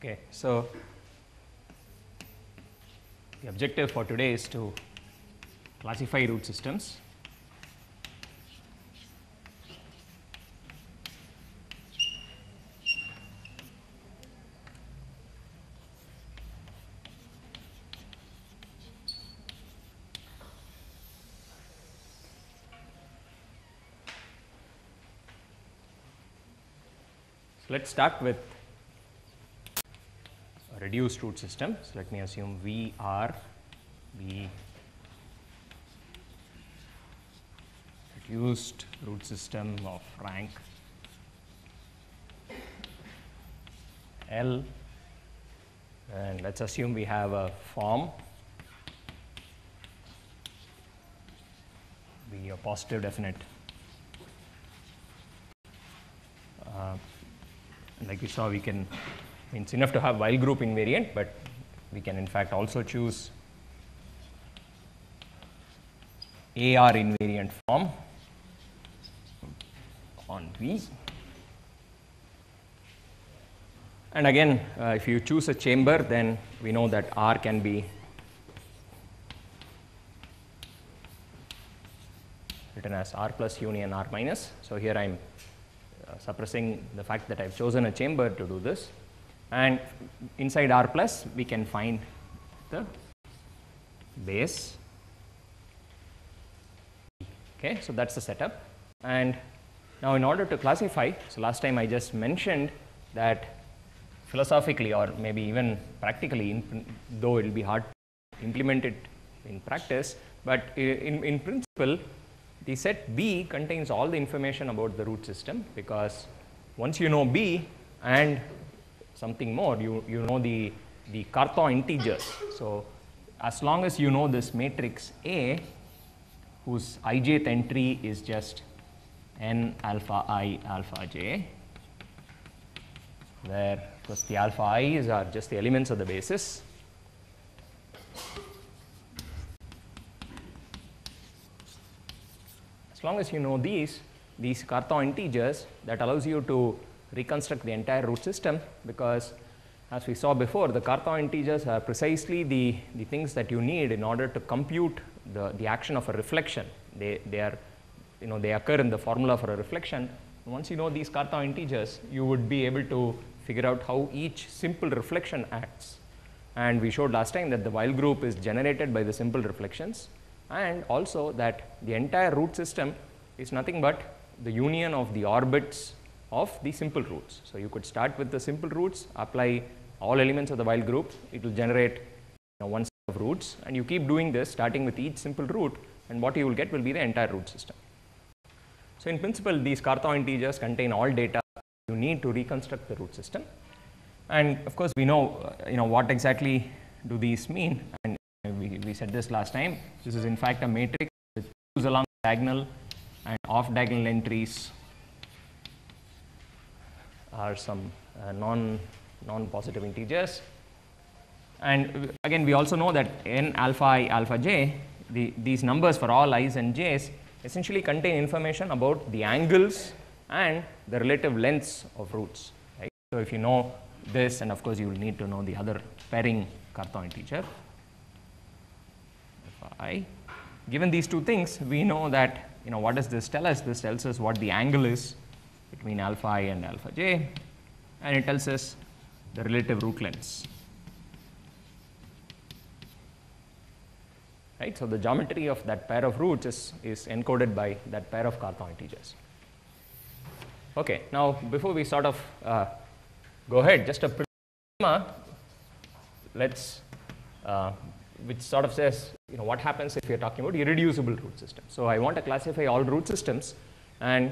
Okay, so the objective for today is to classify root systems. So let's start with a reduced root system. So let me assume V R be reduced root system of rank L, and let's assume we have a form be a positive definite. Like we saw, we can, it's enough to have while group invariant, but we can in fact also choose AR invariant form on V. And again, if you choose a chamber, then we know that R can be written as R plus union R minus. So here I am suppressing the fact that I have chosen a chamber to do this, and inside R plus we can find the base. Okay, so that's the setup. And now in order to classify, so last time I just mentioned that philosophically or maybe even practically, though it will be hard to implement it in practice, but in principle, the set B contains all the information about the root system, because once you know B and something more, you know the Cartan integers. So as long as you know this matrix A, whose ijth entry is just n alpha I alpha j, where because the alpha i's are just the elements of the basis. As long as you know these Cartan integers, that allows you to reconstruct the entire root system, because as we saw before, the Cartan integers are precisely the things that you need in order to compute the action of a reflection. They are, they occur in the formula for a reflection. Once you know these Cartan integers, you would be able to figure out how each simple reflection acts. And we showed last time that the while group is generated by the simple reflections, and also that the entire root system is nothing but the union of the orbits of the simple roots. So you could start with the simple roots, apply all elements of the while group, it will generate one set of roots, and you keep doing this starting with each simple root, and what you will get will be the entire root system. So in principle, these Cartan integers contain all data you need to reconstruct the root system. And of course, we know, what exactly do these mean, and we said this last time. This is in fact a matrix which moves along diagonal, and off diagonal entries are some non-positive integers. And again, we also know that n alpha I alpha j, these numbers for all i's and j's essentially contain information about the angles and the relative lengths of roots. Right? So if you know this, and of course you will need to know the other pairing Cartan integer. I. Given these two things, we know that, what does this tell us? This tells us what the angle is between alpha I and alpha j, and it tells us the relative root lengths. Right? So the geometry of that pair of roots is encoded by that pair of Cartan integers. Okay, now before we sort of go ahead, just a lemma, let's which sort of says, what happens if you're talking about irreducible root system. So I want to classify all root systems, and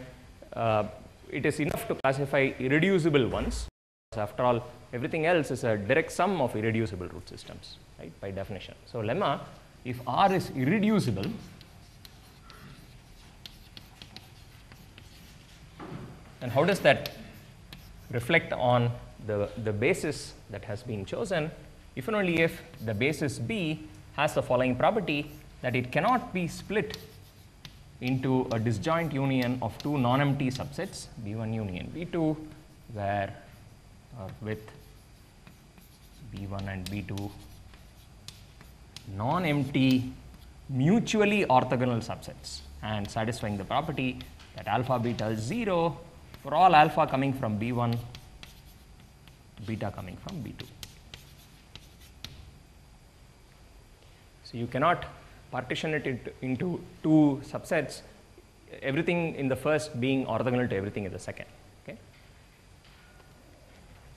it is enough to classify irreducible ones. After all, everything else is a direct sum of irreducible root systems, right, by definition. So lemma, if R is irreducible, then how does that reflect on the basis that has been chosen? If and only if the basis B has the following property, that it cannot be split into a disjoint union of two non-empty subsets, B1 union B2, where or with B1 and B2 non-empty mutually orthogonal subsets and satisfying the property that alpha beta is 0 for all alpha coming from B1, beta coming from B2. So you cannot partition it into two subsets, everything in the first being orthogonal to everything in the second. Okay?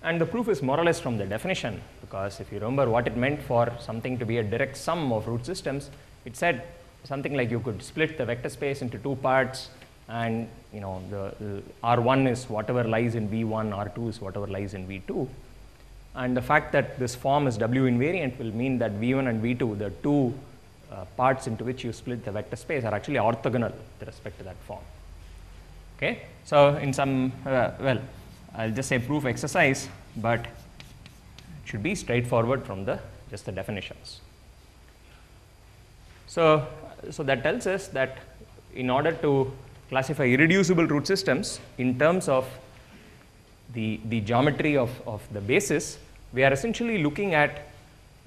And the proof is more or less from the definition, because if you remember what it meant for something to be a direct sum of root systems, it said something like you could split the vector space into two parts, and the R1 is whatever lies in V1, R2 is whatever lies in V2. And the fact that this form is W invariant will mean that V1 and V2, the two parts into which you split the vector space, are actually orthogonal with respect to that form. Okay? So in some, well, I'll just say proof exercise, but it should be straightforward from just the definitions. So that tells us that in order to classify irreducible root systems in terms of the geometry of the basis, we are essentially looking at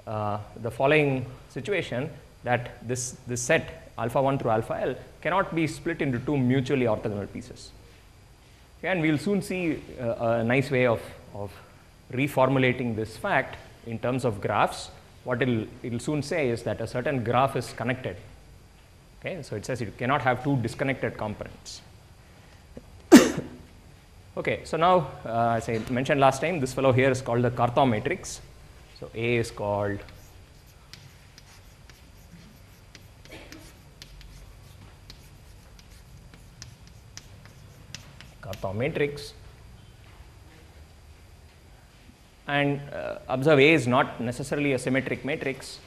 the following situation, that this set alpha 1 through alpha L cannot be split into two mutually orthogonal pieces. Okay, and we will soon see a nice way of reformulating this fact in terms of graphs. What it will soon say is that a certain graph is connected. Okay, so it says you cannot have two disconnected components. Okay, so now as I mentioned last time, this fellow here is called the Cartan matrix. So A is called Cartan matrix, and observe A is not necessarily a symmetric matrix,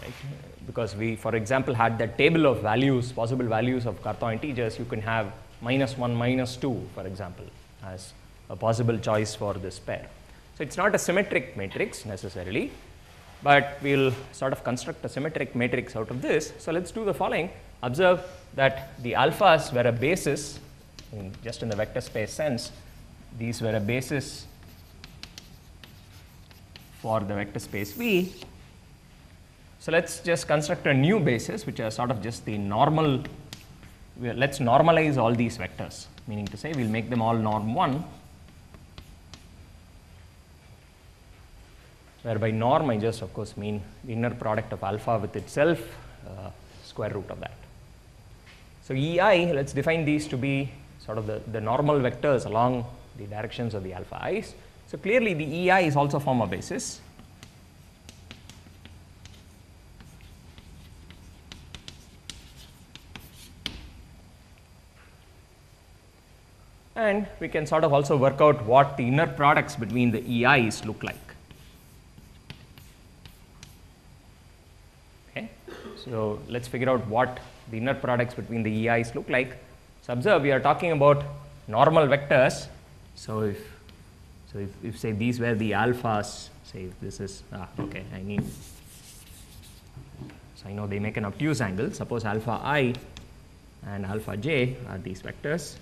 right? Because we, for example, had that table of values, possible values of Cartan integers. You can have -1, -2, for example, as a possible choice for this pair. So it's not a symmetric matrix necessarily, but we'll sort of construct a symmetric matrix out of this. So let's do the following. Observe that the alphas were a basis, just in the vector space sense, these were a basis for the vector space V. So let's just construct a new basis, which are sort of just the normal. Let's normalize all these vectors, meaning to say we'll make them all norm 1, where by norm I just of course mean the inner product of alpha with itself, square root of that. So EI, let's define these to be sort of the normal vectors along the directions of the alpha i's. So clearly the EI is also form a basis. And we can sort of also work out what the inner products between the EI's look like. Okay, so let's figure out what the inner products between the EI's look like. So observe, we are talking about normal vectors. So if say these were the alphas, say if this is okay, so I know they make an obtuse angle. Suppose alpha I and alpha j are these vectors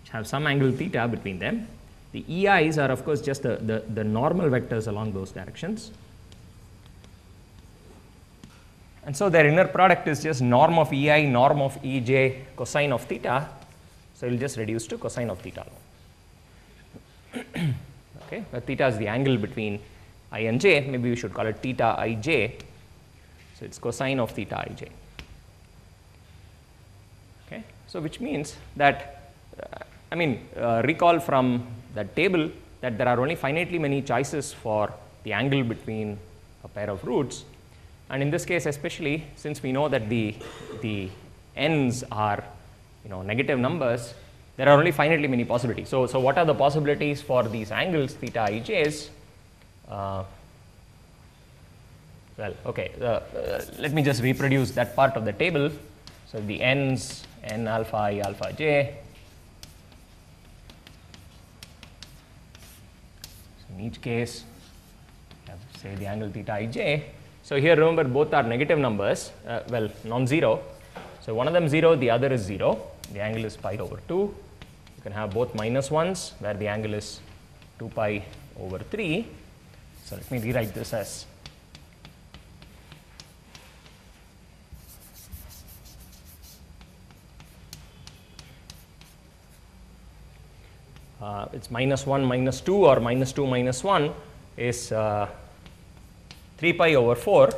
which have some angle theta between them. The EI's are of course just the normal vectors along those directions. And so their inner product is just norm of EI, norm of EJ, cosine of theta. So it will just reduce to cosine of theta. Okay, but theta is the angle between I and j. Maybe we should call it theta ij. So it's cosine of theta ij. Okay, so which means that recall from that table that there are only finitely many choices for the angle between a pair of roots. And in this case especially, since we know that the n's are negative numbers, there are only finitely many possibilities. So what are the possibilities for these angles theta ij's? Well, okay, let me just reproduce that part of the table. So the n's, n alpha I, alpha j. So in each case, I have to say the angle theta ij. So here remember both are negative numbers, well, non-zero. So one of them 0, the other is 0. The angle is pi over 2. You can have both -1s where the angle is 2 pi over 3. So let me rewrite this as it's minus 1 minus 2 or minus 2 minus 1 is 3 pi over 4,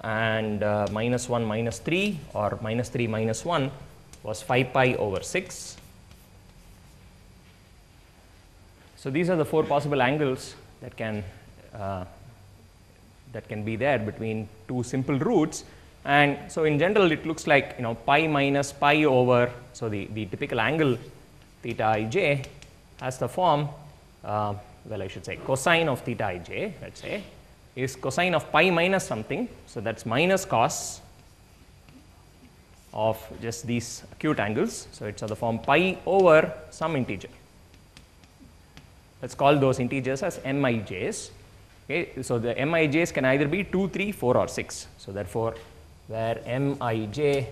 and minus 1 minus 3 or minus 3 minus 1 was 5 pi over 6. So these are the 4 possible angles that can be there between two simple roots. And so in general it looks like, pi minus pi over, so the typical angle theta ij has the form, well, I should say cosine of theta ij, let's say, is cosine of pi minus something. So that's minus cos of just these acute angles. So it's of the form pi over some integer. Let's call those integers as mij's. Okay, so the mij's can either be 2, 3, 4 or 6. So therefore, where mij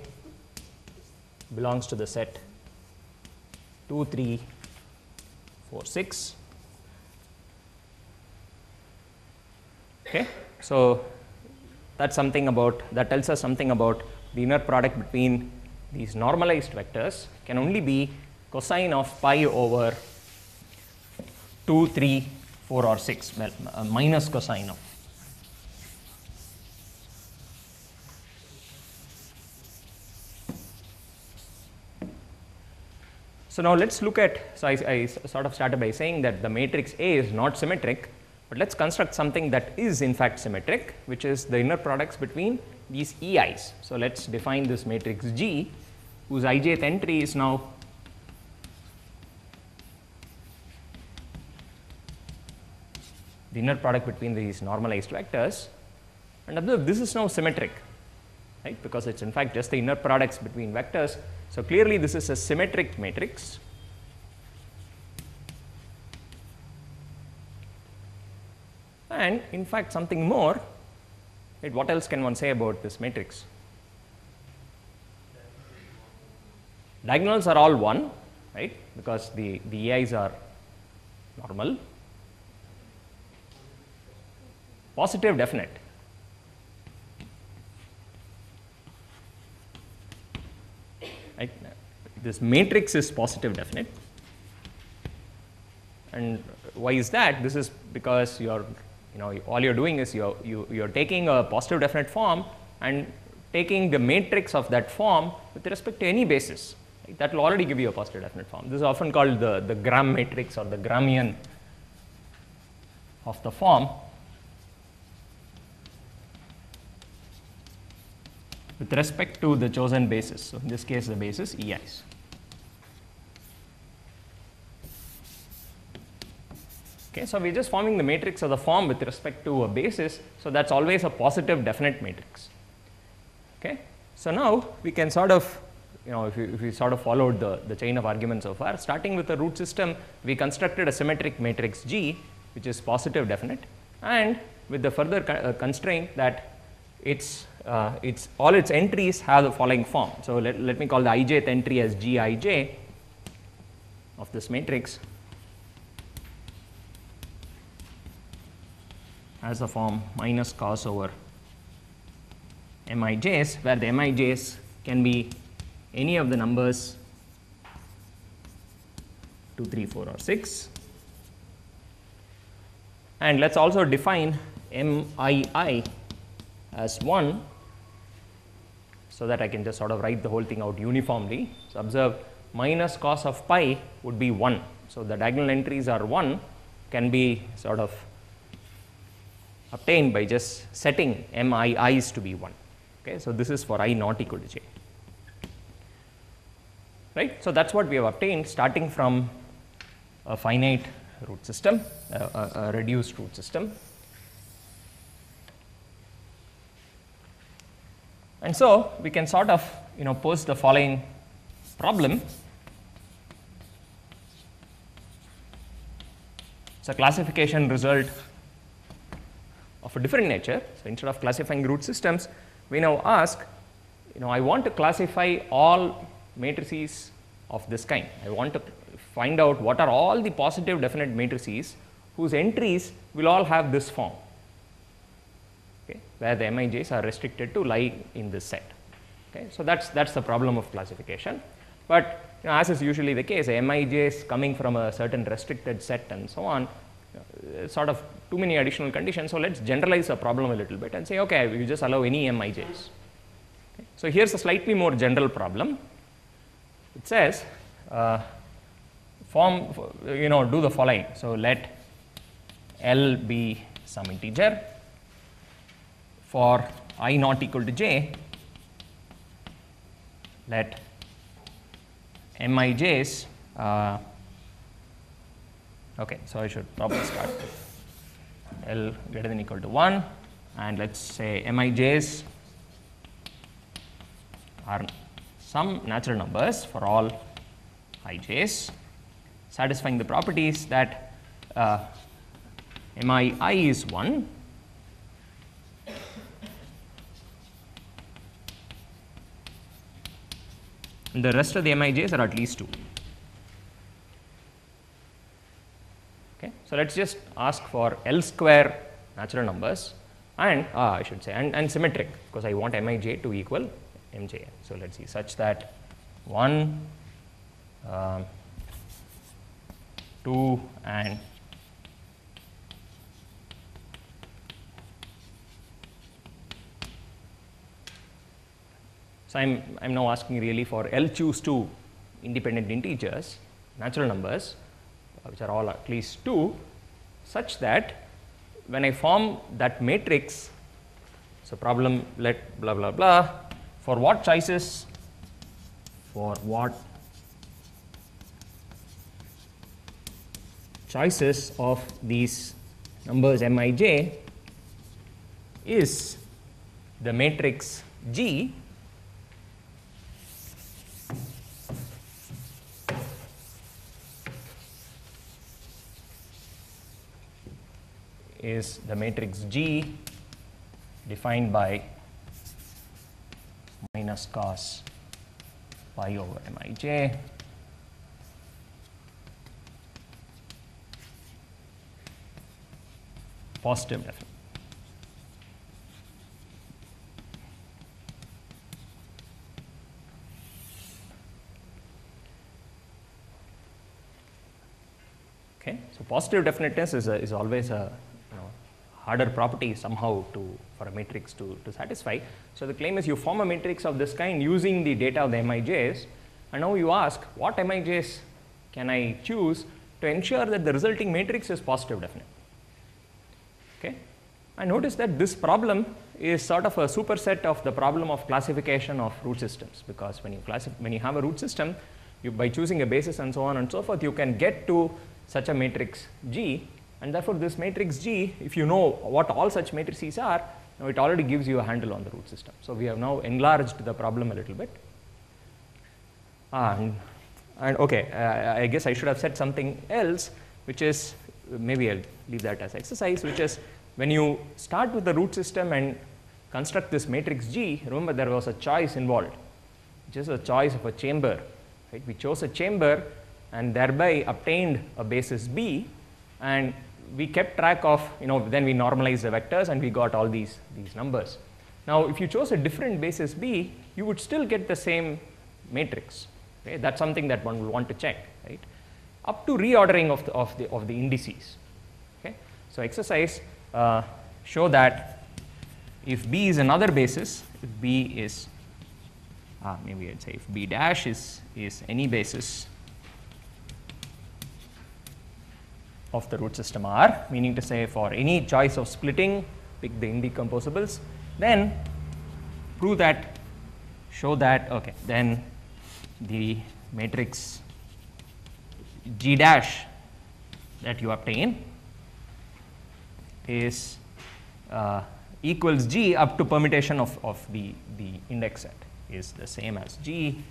belongs to the set 2, 3, 4, 6. Okay, so that's something about, that tells us something about the inner product between these normalized vectors can only be cosine of pi over 2, 3, 4 or 6, well, minus cosine of. So now let's look at, so I sort of started by saying that the matrix A is not symmetric, but let's construct something that is in fact symmetric, which is the inner products between these EIs. So let's define this matrix G, whose ijth entry is now the inner product between these normalized vectors, and observe this is now symmetric, right, because it's in fact just the inner products between vectors. So clearly this is a symmetric matrix. And in fact something more, right, what else can one say about this matrix? Diagonals are all 1, right, because the EIs are normal. Positive definite. Right. This matrix is positive definite. And why is that? This is because you're, all you're doing is you're taking a positive definite form and taking the matrix of that form with respect to any basis. Right? That will already give you a positive definite form. This is often called the Gram matrix or the Gramian of the form. With respect to the chosen basis. So in this case, the basis EIs. Okay, so we're just forming the matrix of the form with respect to a basis. So that's always a positive definite matrix. Okay, so now we can sort of, if we sort of followed the chain of arguments so far, starting with the root system, we constructed a symmetric matrix G, which is positive definite, and with the further constraint that all its entries have the following form. So let me call the ijth entry as Gij of this matrix as the form minus cos over mij's, where the mij's can be any of the numbers 2, 3, 4 or 6. And let's also define mii as 1, so that I can just sort of write the whole thing out uniformly. So observe, minus cos of pi would be 1. So the diagonal entries are 1, can be sort of obtained by just setting mii's to be 1. Okay, so this is for I not equal to j. Right? So that's what we have obtained starting from a finite root system, a reduced root system. And so we can sort of pose the following problem. It's a classification result of a different nature. So instead of classifying root systems, we now ask, I want to classify all matrices of this kind. I want to find out what are all the positive definite matrices whose entries will all have this form, okay, where the Mij's are restricted to lie in this set. Okay. So, that is the problem of classification, but as is usually the case, Mij's coming from a certain restricted set and so on, sort of too many additional conditions. So, let us generalize the problem a little bit and say, okay, you just allow any Mij's. Okay. So, here is a slightly more general problem. It says do the following. So, let L be some integer for I not equal to j, let Mij's okay, so I should probably start with L greater than equal to 1, and let us say Mij's are some natural numbers for all ij's satisfying the properties that Mi I is 1 and the rest of the Mij's are at least 2. Okay. So, let us just ask for L square natural numbers and I should say and symmetric, because I want Mij to equal Mjn. So, let us see such that 1, 2 and so I am now asking really for L choose 2 independent integers, natural numbers, which are all at least 2, such that when I form that matrix, so problem let blah blah blah, for what choices, for what choices of these numbers Mij is the matrix G is the matrix G defined by minus cos pi over Mij positive definite. Okay. So, positive definiteness is always a harder property somehow for a matrix to satisfy. So, the claim is you form a matrix of this kind using the data of the Mij's, and now you ask what Mij's can I choose to ensure that the resulting matrix is positive definite. Okay. And notice that this problem is sort of a superset of the problem of classification of root systems, because when you have a root system, by choosing a basis and so on and so forth, you can get to such a matrix G, and therefore, this matrix G, if you know what all such matrices are, it already gives you a handle on the root system. So, we have now enlarged the problem a little bit. And okay, I guess I should have said something else, which is, maybe I will leave that as exercise, which is when you start with the root system and construct this matrix G, remember there was a choice involved, which is a choice of a chamber. Right? We chose a chamber and thereby obtained a basis B, and we kept track of, then we normalized the vectors and we got all these numbers. Now, if you chose a different basis B, you would still get the same matrix. Okay? That is something that one will want to check, right? Up to reordering of the indices. Okay? So, exercise show that if B is another basis, if B is maybe I would say if B dash is any basis of the root system R, meaning to say for any choice of splitting, pick the indecomposables, then prove that, show that, okay, then the matrix G dash that you obtain is equals G up to permutation of the index set is the same as G,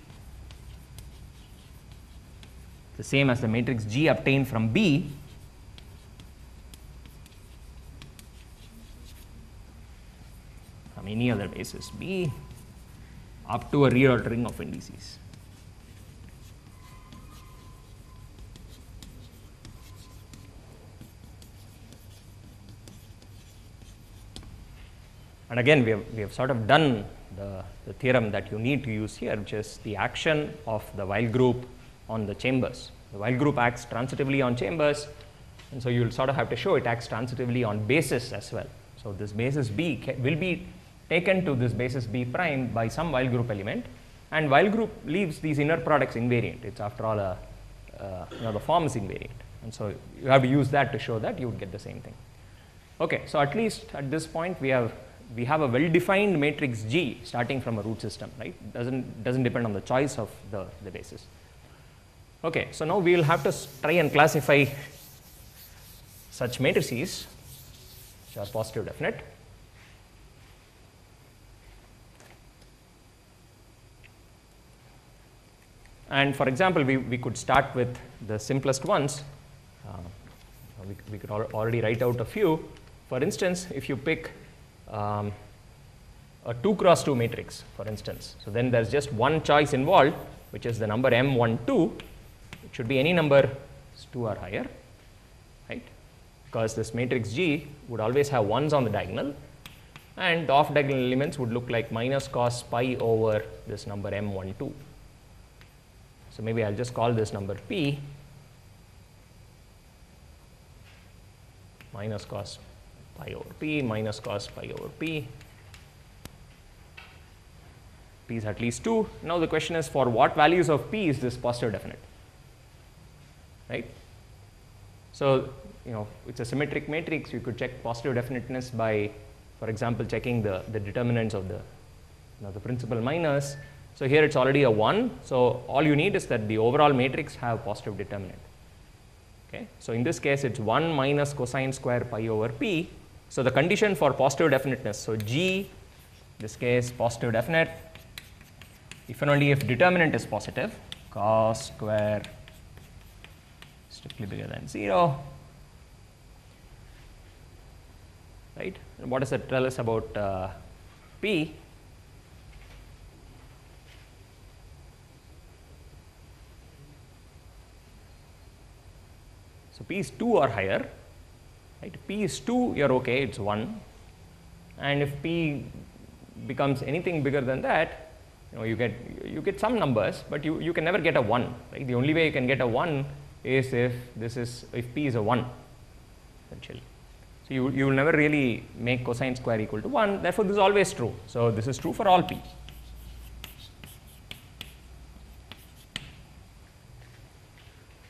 the same as the matrix G obtained from B from any other basis B up to a reordering of indices. And again, we have sort of done the theorem that you need to use here, which is the action of the while group on the chambers. The while group acts transitively on chambers, and so you will sort of have to show it acts transitively on basis as well. So this basis B will be taken to this basis B prime by some while group element, and while group leaves these inner products invariant. It's after all the form is invariant, and so you have to use that to show that you would get the same thing. Okay, so at least at this point we have a well-defined matrix G starting from a root system, right? Doesn't depend on the choice of the basis. Okay, so now we will have to try and classify such matrices which are positive definite. And for example, we could start with the simplest ones. We could already write out a few. For instance, if you pick a 2 cross 2 matrix, for instance, so then there's just one choice involved, which is the number M12. It should be any number 2 or higher, right? Because this matrix G would always have 1s on the diagonal, and the off diagonal elements would look like minus cos pi over this number M12. So maybe I'll just call this number P minus cos pi over P minus cos pi over P. P is at least 2. Now the question is, for what values of P is this positive definite, right? So, it's a symmetric matrix. You could check positive definiteness by, for example, checking the determinants of the principal minors. So here it's already a 1. So all you need is that the overall matrix have positive determinant. Okay. So in this case, it's 1 minus cosine square pi over P. So the condition for positive definiteness, so G, this case positive definite, if and only if determinant is positive, cos square strictly bigger than 0, right? And what does that tell us about P? So P is 2 or higher, right? P is 2, you're okay, it's 1. And if P becomes anything bigger than that, you get some numbers, but you can never get a 1, right? The only way you can get a 1 is if P is a 1, essentially. So you will never really make cosine square equal to 1, therefore this is always true. So this is true for all P.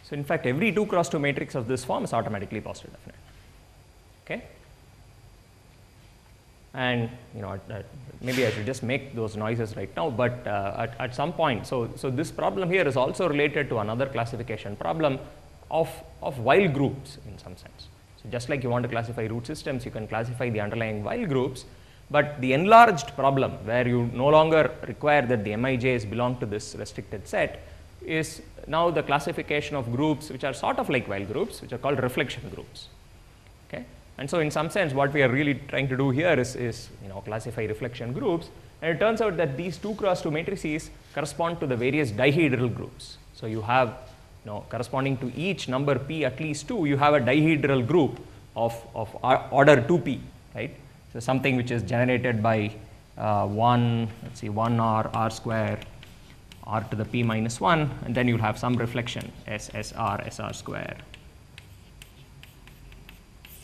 So in fact, every 2 cross 2 matrix of this form is automatically positive definite. Okay? And maybe I should just make those noises right now, but at some point, so this problem here is also related to another classification problem of while groups in some sense. So just like you want to classify root systems, you can classify the underlying while groups, but the enlarged problem where you no longer require that the Mij's belong to this restricted set is now the classification of groups which are sort of like while groups, which are called reflection groups. Okay? And so in some sense, what we are really trying to do here is classify reflection groups, and it turns out that these 2 cross 2 matrices correspond to the various dihedral groups. So you have corresponding to each number P at least 2, you have a dihedral group of order 2P, right? So something which is generated by 1 r square r to the P minus 1, and then you'll have some reflection SR square.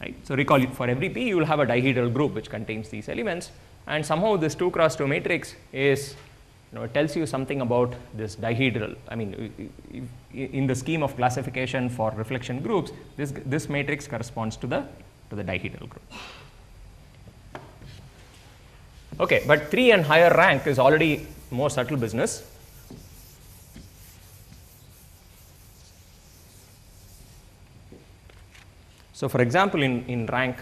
Right? So recall, for every P you will have a dihedral group which contains these elements, and somehow this 2 cross 2 matrix is, it tells you something about this dihedral. I mean, in the scheme of classification for reflection groups, this matrix corresponds to the dihedral group. Okay, but 3 and higher rank is already more subtle business. So for example, in rank,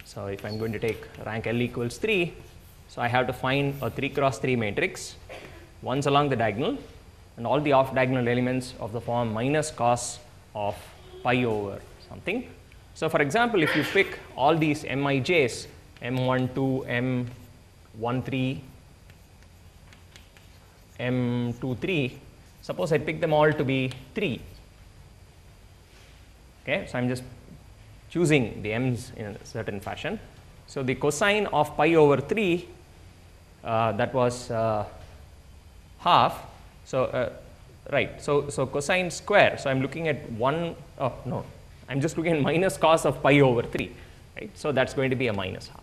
so if I'm going to take rank L equals 3, so I have to find a 3 cross 3 matrix, ones along the diagonal, and all the off diagonal elements of the form minus cos of pi over something. So for example, if you pick all these Mij's, M12, M13, M23, suppose I pick them all to be 3. Okay, so I'm just choosing the m's in a certain fashion. So the cosine of pi over 3, that was half. So right. So cosine square. So I'm looking at 1. Oh no, I'm just looking at minus cos of pi over 3. Right. So that's going to be a minus half.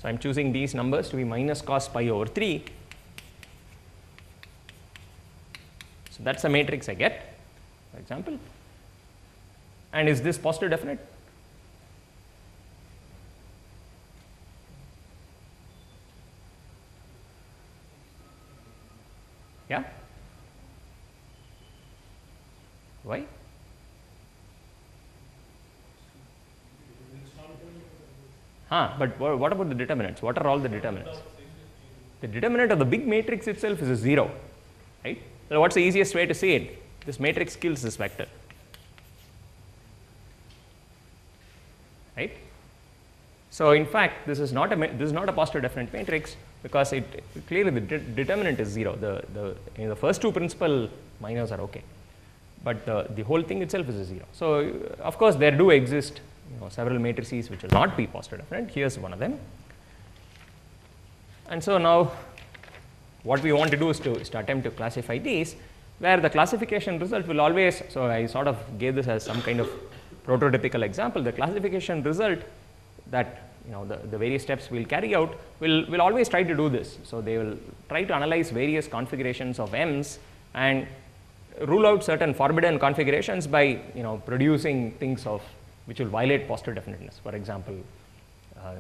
So I'm choosing these numbers to be minus cos pi over 3. So that's the matrix I get, for example. And is this positive definite? Yeah? Why? But what about the determinants? What are all the determinants? The determinant of the big matrix itself is a 0, right? So what's the easiest way to see it? This matrix kills this vector, right? So in fact, this is not a positive definite matrix because it clearly the determinant is 0. The first two principal minors are okay, but the whole thing itself is a 0. So of course there do exist several matrices which will not be positive definite. Here's one of them. And so now what we want to do is to attempt to classify these, where the classification result will always, so I sort of gave this as some kind of prototypical example. The classification result that the various steps we'll carry out will always try to do this. So they will try to analyze various configurations of M's and rule out certain forbidden configurations by producing things of which will violate positive definiteness. For example,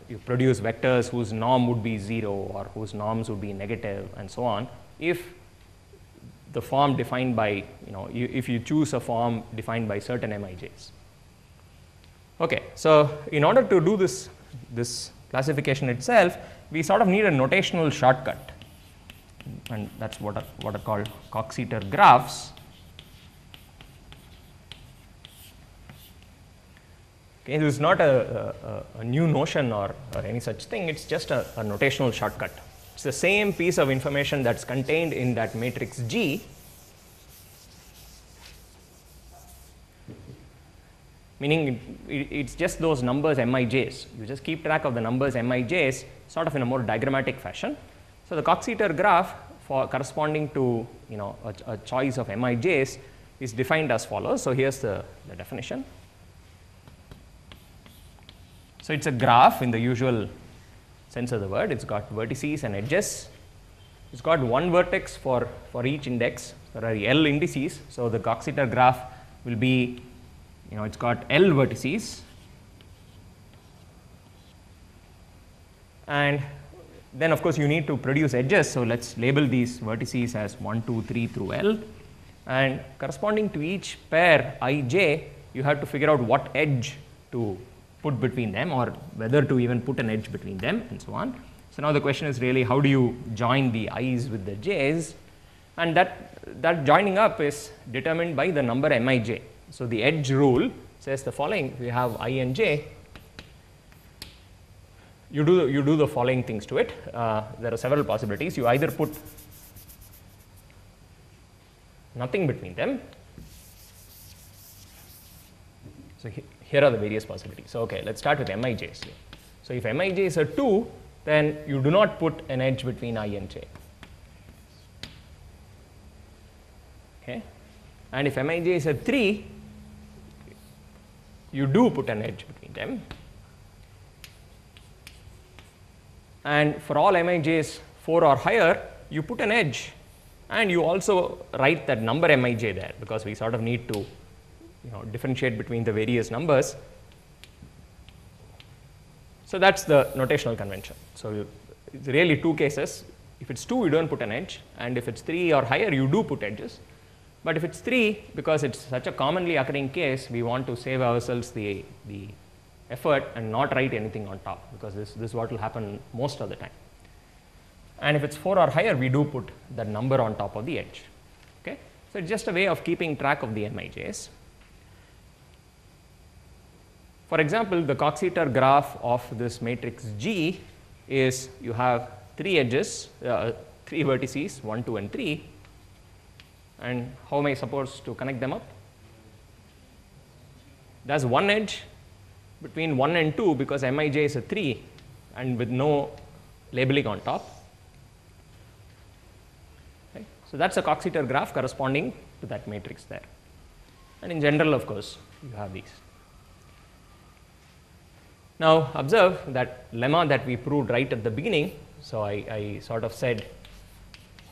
you produce vectors whose norm would be 0 or whose norms would be negative and so on, if the form defined by, if you choose a form defined by certain Mij's. Okay, so in order to do this classification itself, we sort of need a notational shortcut, and that's what are called Coxeter graphs. Okay, this is not a new notion or any such thing. It's just a notational shortcut. It's the same piece of information that's contained in that matrix G, meaning it's just those numbers Mij's. You just keep track of the numbers Mij's sort of in a more diagrammatic fashion. So the Coxeter graph for corresponding to a choice of Mij's is defined as follows. So here's the definition. So it's a graph in the usual sense of the word. It's got vertices and edges. It's got one vertex for each index. There are L indices. So the Coxeter graph will be, it's got L vertices. And then of course you need to produce edges. So let's label these vertices as 1, 2, 3 through L. And corresponding to each pair Ij, you have to figure out what edge to put between them, or whether to even put an edge between them, and so on. So now the question is really, how do you join the i's with the j's? And that joining up is determined by the number Mij. So the edge rule says the following: if you have I and j, you do the following things to it. There are several possibilities. You either put nothing between them. So here are the various possibilities. So okay, let's start with Mij's. So if Mij is a 2, then you do not put an edge between I and j. Okay, and if Mij is a 3, you do put an edge between them. And for all Mij's 4 or higher, you put an edge, and you also write that number Mij there, because we sort of need to differentiate between the various numbers. So that's the notational convention. So it's really two cases. If it's 2, you don't put an edge, and if it's 3 or higher, you do put edges. But if it's 3, because it's such a commonly occurring case, we want to save ourselves the effort and not write anything on top, because this is what will happen most of the time. And if it's 4 or higher, we do put that number on top of the edge. Okay, so it's just a way of keeping track of the Mij's. For example, the Coxeter graph of this matrix G is, you have 3 edges, 3 vertices, 1, 2, and 3. And how am I supposed to connect them up? There's one edge between 1 and 2 because Mij is a 3 and with no labeling on top. Okay. So that's a Coxeter graph corresponding to that matrix there. And in general, of course, you have these. Now observe that lemma that we proved right at the beginning. So I sort of said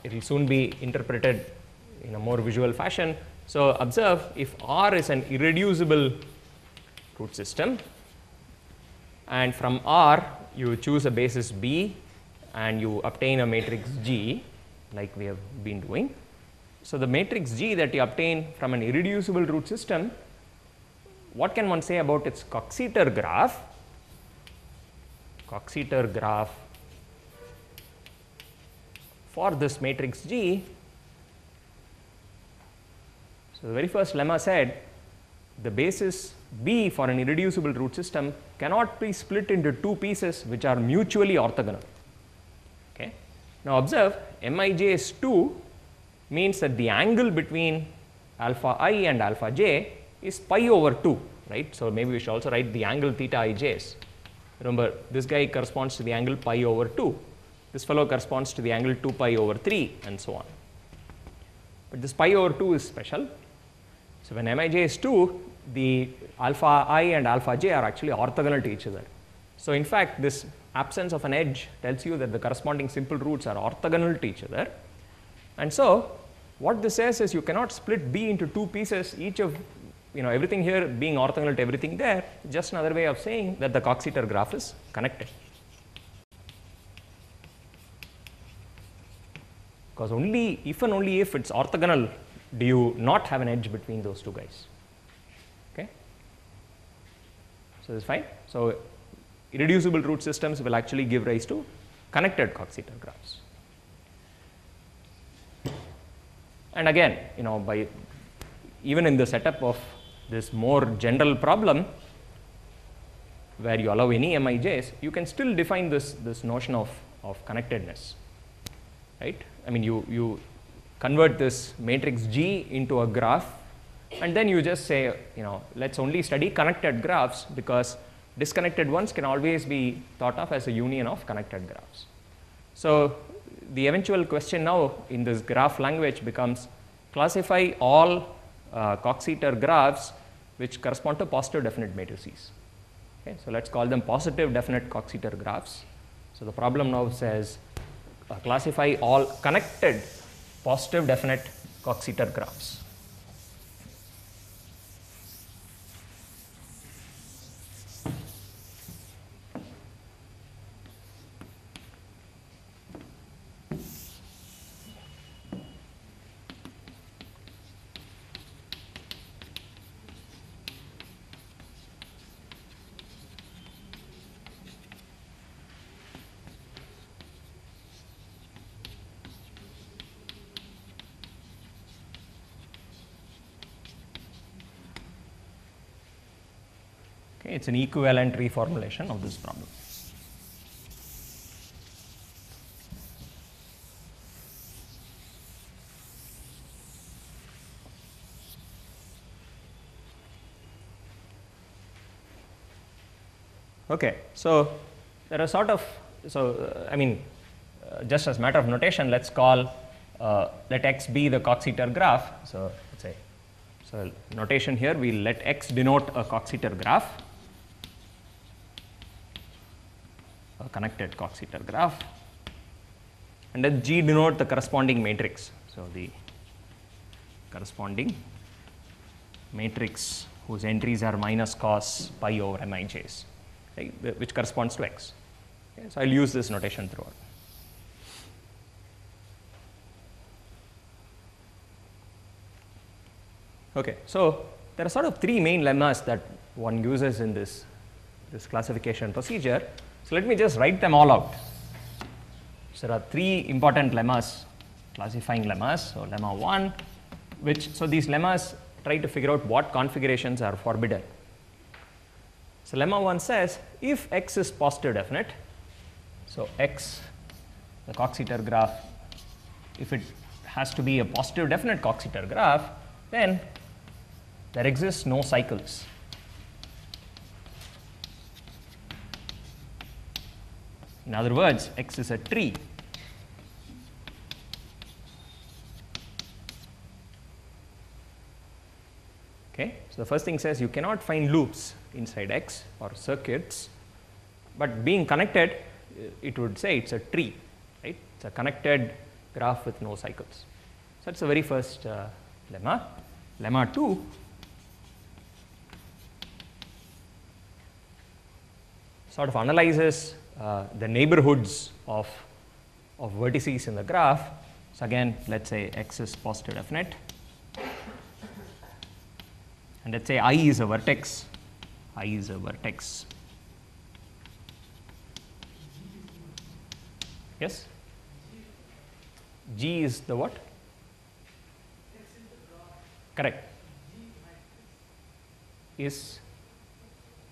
it will soon be interpreted in a more visual fashion. So observe, if R is an irreducible root system and from R you choose a basis B and you obtain a matrix G like we have been doing. So the matrix G that you obtain from an irreducible root system, what can one say about its Coxeter graph? Coxeter graph for this matrix G. So the very first lemma said the basis B for an irreducible root system cannot be split into two pieces which are mutually orthogonal. Okay. Now observe, Mij is 2 means that the angle between alpha I and alpha j is pi over 2, right. So maybe we should also write the angle theta ij's. Remember, this guy corresponds to the angle pi over 2, this fellow corresponds to the angle 2 pi over 3 and so on. But this pi over 2 is special. So when Mij is 2, the alpha I and alpha j are actually orthogonal to each other. So in fact, this absence of an edge tells you that the corresponding simple roots are orthogonal to each other. And so what this says is you cannot split B into two pieces, each of everything here being orthogonal to everything there. Just another way of saying that the Coxeter graph is connected. Because only if and only if it's orthogonal do you not have an edge between those two guys. Okay. So this is fine. So irreducible root systems will actually give rise to connected Coxeter graphs. And again, by even in the setup of this more general problem where you allow any Mij's, you can still define this notion of connectedness, right. I mean, you convert this matrix G into a graph and then you just say, let's only study connected graphs because disconnected ones can always be thought of as a union of connected graphs. So the eventual question now in this graph language becomes classify all Coxeter graphs which correspond to positive definite matrices. Okay, so let's call them positive definite Coxeter graphs. So the problem now says classify all connected positive definite Coxeter graphs. It's an equivalent reformulation of this problem. Okay, so there are sort of, just as a matter of notation, let's call, let x be the Coxeter graph. So let's say, so notation here, we'll let x denote a Coxeter graph, a connected Coxeter graph, and then G denote the corresponding matrix. So the corresponding matrix whose entries are minus cos pi over Mij's, right, which corresponds to x. Okay, so I'll use this notation throughout. Okay, so there are sort of three main lemmas that one uses in this classification procedure. So let me just write them all out. So there are three important lemmas, classifying lemmas. So lemma 1, so these lemmas try to figure out what configurations are forbidden. So lemma 1 says if x is positive definite, so x, the Coxeter graph, if it has to be a positive definite Coxeter graph, then there exists no cycles. In other words, X is a tree. Okay, so the first thing says you cannot find loops inside X or circuits, but being connected, it would say it's a tree, right? It's a connected graph with no cycles. So that's the very first lemma. Lemma 2. Sort of analyzes the neighborhoods of vertices in the graph. So again, let's say X is positive definite, and let's say I is a vertex. I is a vertex. Yes? G is the what? Correct. Is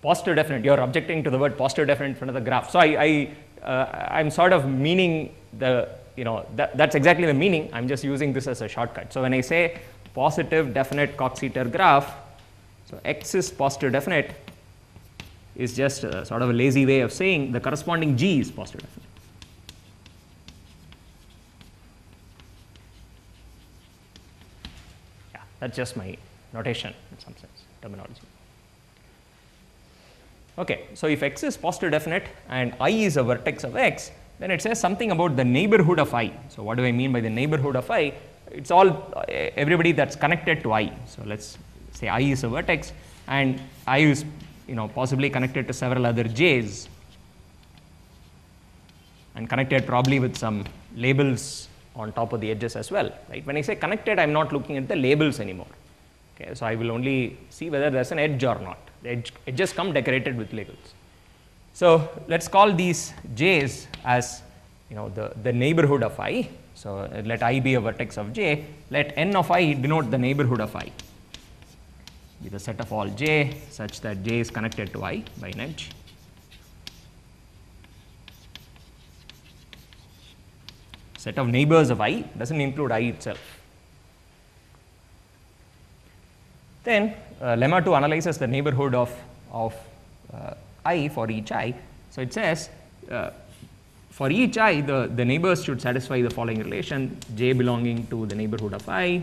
positive definite. You are objecting to the word positive definite in front of the graph. So I'm sort of meaning the, that's exactly the meaning. I'm just using this as a shortcut. So when I say positive definite Coxeter graph, so X is positive definite is just a sort of a lazy way of saying the corresponding G is positive definite. Yeah, that's just my notation in some sense, terminology. Okay, so if X is positive definite and I is a vertex of X, then it says something about the neighborhood of I. So what do I mean by the neighborhood of I? It's all everybody that's connected to I. So let's say I is a vertex and I is possibly connected to several other J's and connected probably with some labels on top of the edges as well, right? When I say connected, I'm not looking at the labels anymore. Okay, so I will only see whether there's an edge or not. The edges come decorated with labels. So let's call these J's as the neighborhood of I. So let I be a vertex of J. Let n of I denote the neighborhood of I. Be the set of all J such that J is connected to I by an edge. Set of neighbors of I doesn't include I itself. Then lemma 2 analyzes the neighborhood of I for each I. So it says for each I, the neighbors should satisfy the following relation: J belonging to the neighborhood of I,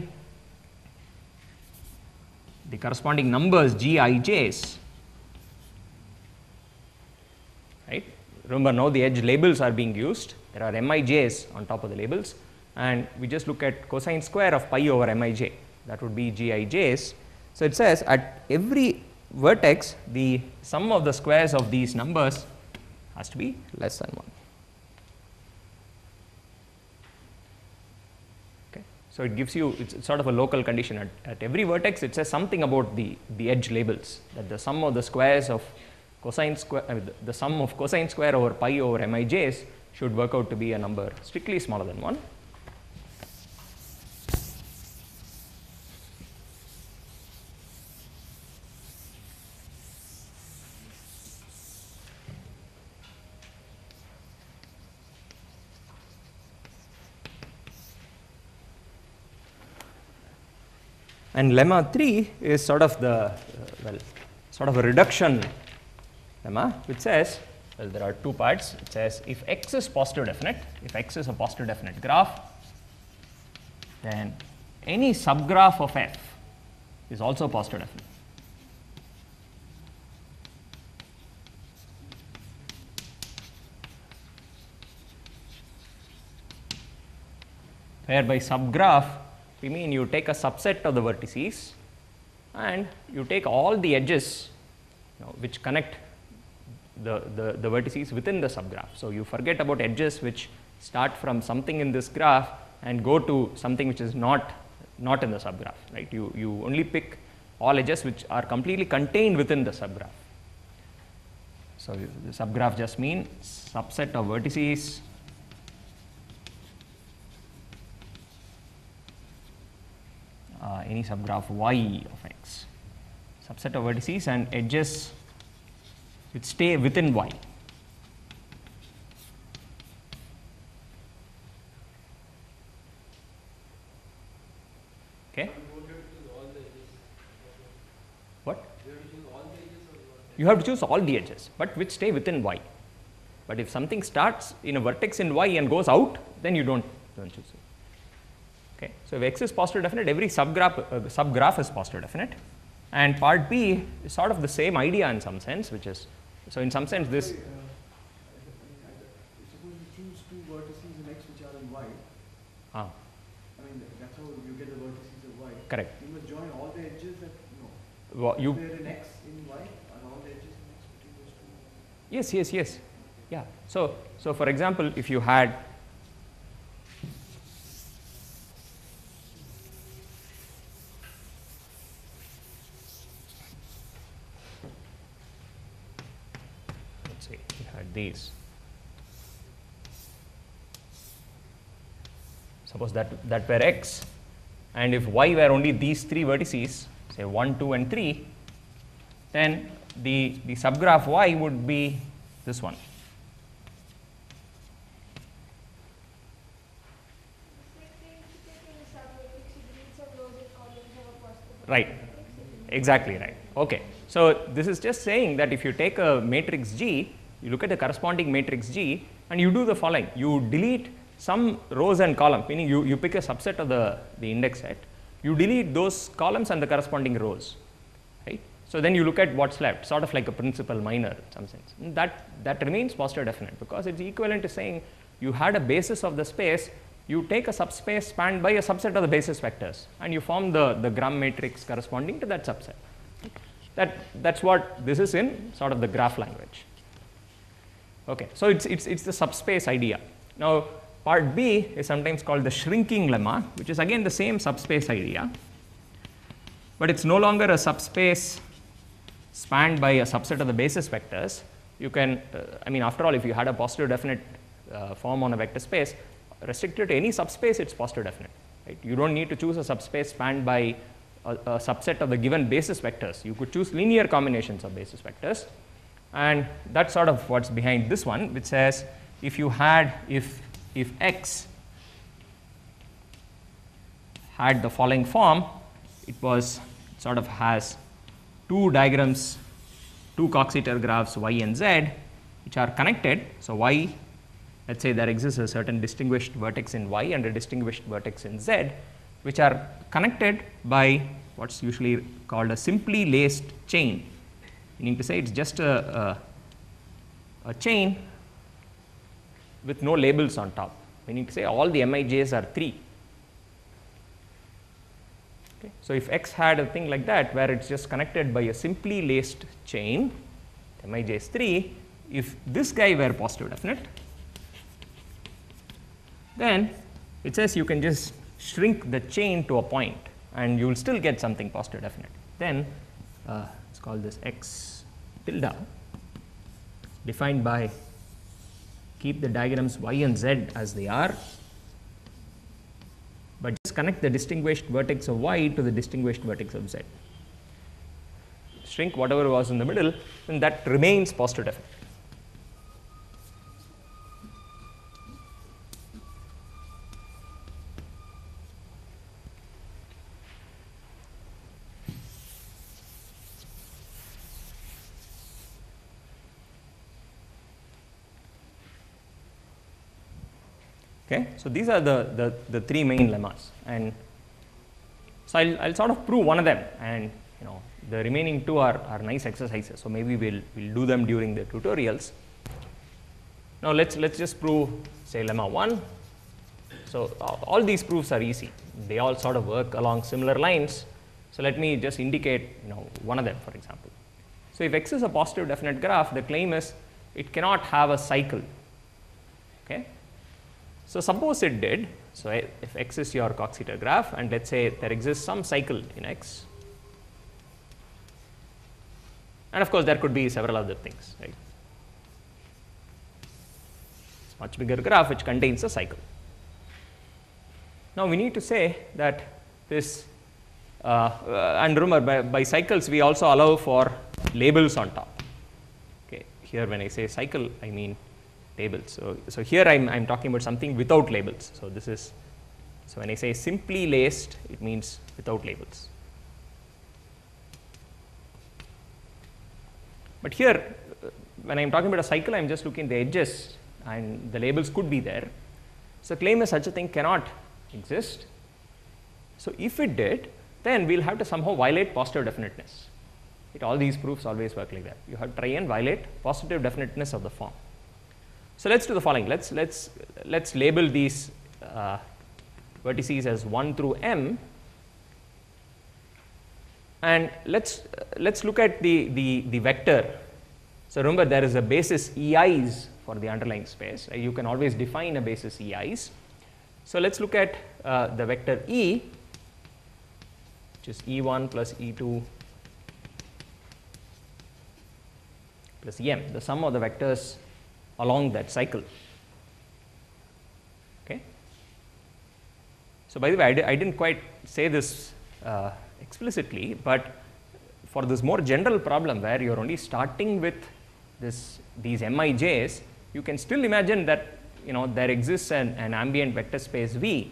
the corresponding numbers Gij's, right? Remember now the edge labels are being used. There are Mij's on top of the labels, and we just look at cosine square of pi over Mij. That would be Gij's. So it says at every vertex, the sum of the squares of these numbers has to be less than 1. Okay. So it gives you, it's sort of a local condition. At every vertex, it says something about the edge labels, that the sum of the squares of cosine square, the sum of cosine square over pi over Mij's should work out to be a number strictly smaller than 1. And lemma 3 is sort of the, sort of a reduction lemma, which says, well, there are two parts. It says if X is positive definite, if X is a positive definite graph, then any subgraph of F is also positive definite. Where by subgraph, we mean you take a subset of the vertices and you take all the edges which connect the vertices within the subgraph. So you forget about edges which start from something in this graph and go to something which is not in the subgraph, right? You only pick all edges which are completely contained within the subgraph. So the subgraph just means subset of vertices any subgraph Y of X, subset of vertices and edges which stay within Y. Okay. What? You have to choose all the edges, but which stay within Y. But if something starts in a vertex in y and goes out, then you don't choose it. Okay. So if x is positive definite, every subgraph is positive definite. And part B is sort of the same idea in some sense, which is, so in some sense this. Suppose you choose two vertices in x which are in y. Ah. I mean, that's how you get the vertices of y. Correct. You must join all the edges that, Well, you. Where in x in y are all the edges in x between those two. Yes. Yeah. So for example, if you had these. Suppose that were x, and if y were only these three vertices, say 1, 2, and 3, then the subgraph y would be this one. Right. Exactly right. Okay. So this is just saying that if you take a matrix G, you look at the corresponding matrix G and you do the following. You delete some rows and columns, meaning you pick a subset of the index set. You delete those columns and the corresponding rows. Right? So then you look at what's left, sort of like a principal minor in some sense. And that remains positive definite because it's equivalent to saying you had a basis of the space, you take a subspace spanned by a subset of the basis vectors and you form the Gram matrix corresponding to that subset. That's what this is in sort of the graph language. Okay, so it's the subspace idea. Now part B is sometimes called the shrinking lemma, which is again the same subspace idea, but it's no longer a subspace spanned by a subset of the basis vectors. You can, I mean, after all, if you had a positive definite form on a vector space, restricted to any subspace, it's positive definite. Right? You don't need to choose a subspace spanned by a subset of the given basis vectors. You could choose linear combinations of basis vectors, and that's sort of what's behind this one, which says if you had, if x had the following form, it sort of has two diagrams, two Coxeter graphs y and z, which are connected. So y, let's say there exists a certain distinguished vertex in y and a distinguished vertex in z, which are connected by what's usually called a simply laced chain, meaning to say it's just a chain with no labels on top, meaning to say all the Mij's are 3. Okay. So if x had a thing like that where it's just connected by a simply laced chain, Mij is 3, if this guy were positive definite, then it says you can just shrink the chain to a point and you will still get something positive definite. Then let's call this x tilde, defined by keep the diagrams y and z as they are, but just connect the distinguished vertex of y to the distinguished vertex of z. Shrink whatever was in the middle, and that remains positive definite. Okay, so these are the three main lemmas, and so I'll sort of prove one of them, and the remaining two are nice exercises. So maybe we'll do them during the tutorials. Now let's just prove, say, lemma 1. So all these proofs are easy. They all sort of work along similar lines. So let me just indicate one of them, for example. So if x is a positive definite graph, the claim is it cannot have a cycle. Okay. So suppose it did. So if x is your Coxeter graph, and let's say there exists some cycle in x, and of course there could be several other things, right? It's a much bigger graph which contains a cycle. Now we need to say that this, and remember by cycles we also allow for labels on top. Okay, here when I say cycle, I mean labels. So here I'm talking about something without labels. So this is, so when I say simply laced, it means without labels. But here when I am talking about a cycle, I am just looking at the edges and the labels could be there. So claim is such a thing cannot exist. So if it did, then we'll have to somehow violate positive definiteness. All these proofs always work like that. You have to try and violate positive definiteness of the form. So let's do the following. Let's label these vertices as 1 through m, and let's look at the vector. So remember, there is a basis EIs for the underlying space. You can always define a basis EIs. So let's look at the vector E, which is E1 plus E2 plus M, the sum of the vectors along that cycle. Okay. So by the way, I didn't quite say this explicitly, but for this more general problem where you are only starting with these Mij's, you can still imagine that there exists an ambient vector space V,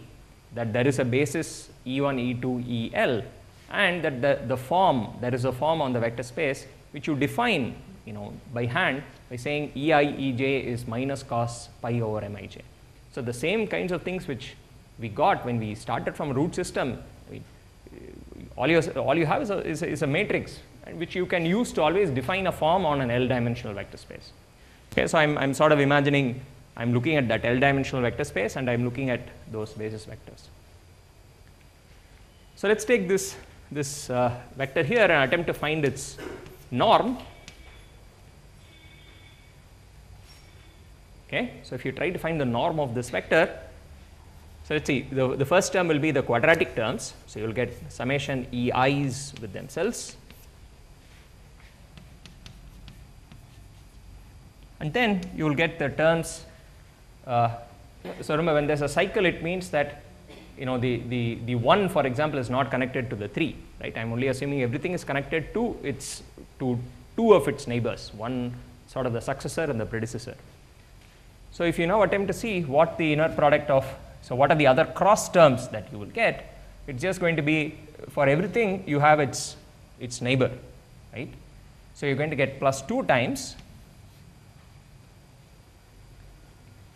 that there is a basis E1, E2, EL, and that there is a form on the vector space which you define by hand by saying Ei Ej is minus cos pi over Mij. So the same kinds of things which we got when we started from root system, all you have is a matrix, which you can use to always define a form on an L-dimensional vector space. Okay, so I'm sort of imagining I'm looking at that L-dimensional vector space and I'm looking at those basis vectors. So let's take this vector here and attempt to find its norm. Okay, so if you try to find the norm of this vector, so let's see, the first term will be the quadratic terms. So you will get summation EIs with themselves. And then you will get the terms. So remember, when there's a cycle, it means that the 1, for example, is not connected to the 3, right? I'm only assuming everything is connected to two of its neighbors, one sort of the successor and the predecessor. So if you now attempt to see what the inner product of, so what are the other cross terms that you will get, it's just going to be, for everything you have its neighbor, right? So you're going to get plus 2 times,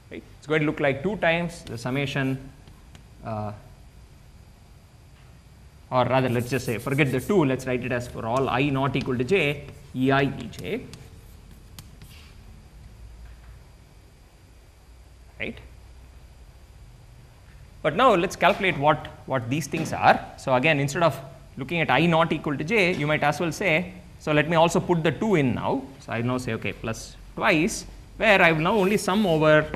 right? It's going to look like 2 times the summation, or rather let's just say, forget the 2, let's write it as for all I not equal to j, Ei Ej, right? But now let's calculate what these things are. So again, instead of looking at I not equal to j, you might as well say, so let me also put the 2 in now. So I now say, okay, plus twice, where I will now only sum over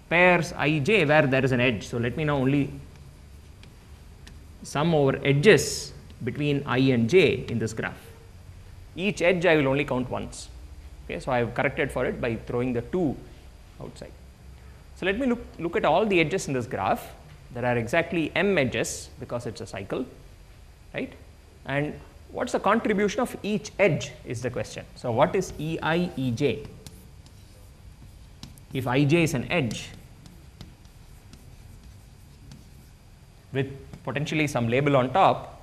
pairs ij where there is an edge. So let me now only sum over edges between I and j in this graph. Each edge I will only count once. Okay, so I have corrected for it by throwing the 2 outside. So let me look at all the edges in this graph. There are exactly m edges because it's a cycle, right? And what's the contribution of each edge is the question. So what is Ei Ej? If Ij is an edge with potentially some label on top,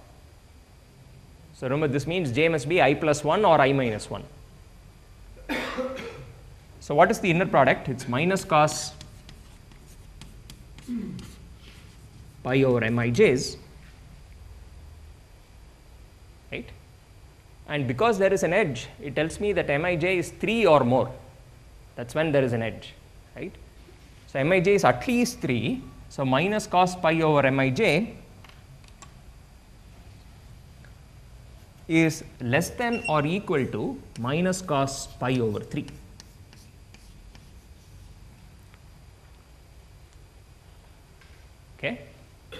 so remember this means j must be I plus 1 or I minus 1. So what is the inner product? It's minus cos pi over Mij's, right? And because there is an edge, it tells me that Mij is 3 or more. That's when there is an edge, right? So Mij is at least 3. So minus cos pi over Mij is less than or equal to minus cos pi over 3. Okay,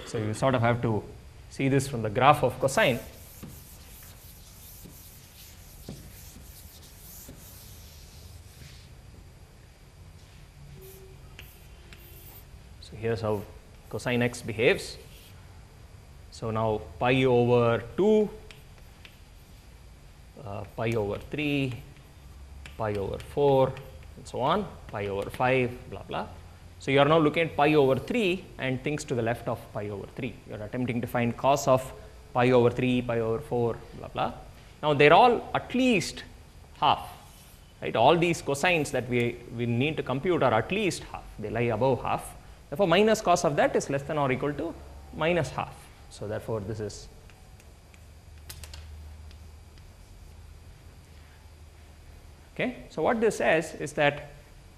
so you sort of have to see this from the graph of cosine. So here's how cosine x behaves. So now pi over 2, pi over 3, pi over 4, and so on, pi over 5, blah blah. So you are now looking at pi over 3 and things to the left of pi over 3. You are attempting to find cos of pi over 3, pi over 4, blah blah. Now they are all at least half. right? All these cosines that we need to compute are at least half, they lie above half. Therefore, minus cos of that is less than or equal to minus half. So, therefore, this is okay. So, what this says is that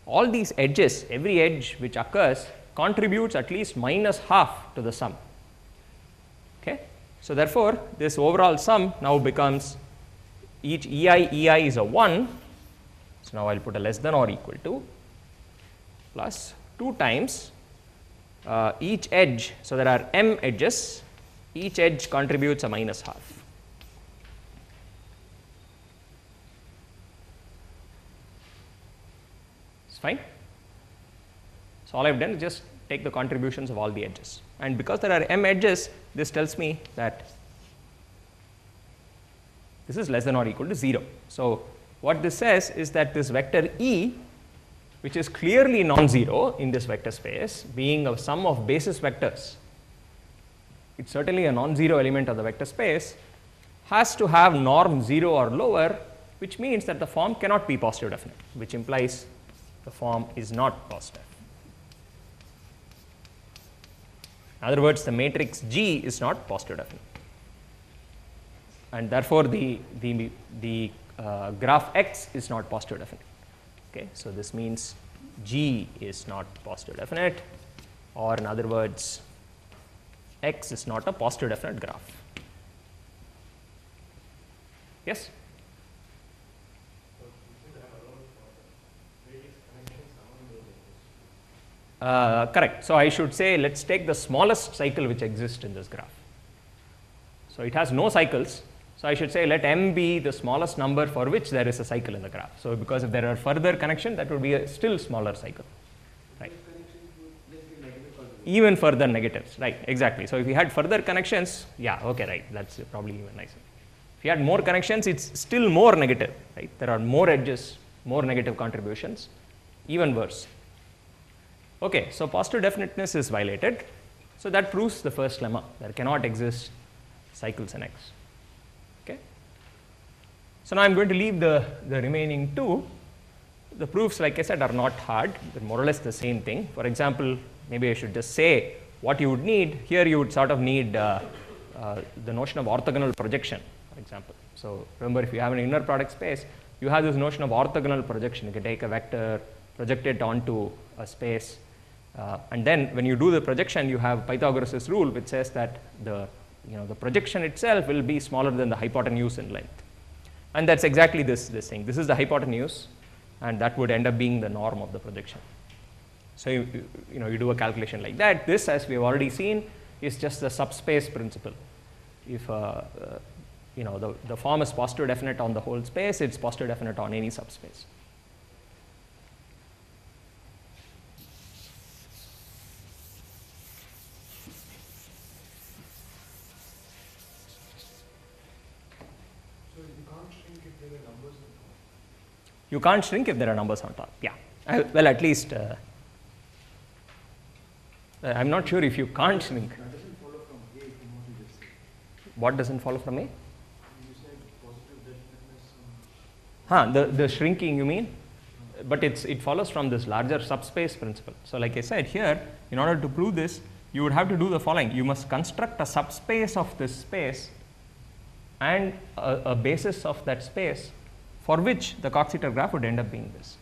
all these edges, every edge which occurs contributes at least minus half to the sum. Okay. So, therefore, this overall sum now becomes each ei is a 1. So, now I will put a less than or equal to plus 2 times each edge. So, there are m edges, each edge contributes a minus half. It's fine. So, all I have done is just take the contributions of all the edges, and because there are m edges, this tells me that this is less than or equal to 0. So, what this says is that this vector E, which is clearly non-zero in this vector space, being a sum of basis vectors, it is certainly a non-zero element of the vector space, has to have norm 0 or lower, which means that the form cannot be positive definite, which implies the form is not positive. In other words, the matrix G is not positive definite, and therefore the graph X is not positive definite. Okay, so this means G is not positive definite, or in other words, X is not a positive definite graph. Yes? Correct. So, I should say let us take the smallest cycle which exists in this graph. So, it has no cycles. So, I should say let m be the smallest number for which there is a cycle in the graph. So, because if there are further connections, that would be a still smaller cycle, right? Even further negatives, right, exactly. So, if you had further connections, yeah, okay, right, that is probably even nicer. If you had more connections, it is still more negative, right? There are more edges, more negative contributions, even worse. Okay, so positive definiteness is violated. So, that proves the first lemma, there cannot exist cycles in X. Okay. So, now I am going to leave the remaining two. The proofs, like I said, are not hard, they are more or less the same thing. For example, maybe I should just say what you would need. Here you would sort of need the notion of orthogonal projection, for example. So, remember, if you have an inner product space, you have this notion of orthogonal projection. You can take a vector, project it onto a space, and then when you do the projection, you have Pythagoras' rule, which says that the projection itself will be smaller than the hypotenuse in length, and that's exactly this thing. This is the hypotenuse, and that would end up being the norm of the projection. So, you do a calculation like that. This, as we have already seen, is just the subspace principle. If the form is positive definite on the whole space, it's positive definite on any subspace. You can't shrink if there are numbers on top. Yeah. Well, at least I'm not sure if you can't shrink. That doesn't follow from A from what you just said. What doesn't follow from A? You said positive definiteness. The shrinking, you mean? But it follows from this larger subspace principle. So, like I said here, in order to prove this, you would have to do the following. You must construct a subspace of this space and a basis of that space for which the Coxeter graph would end up being this.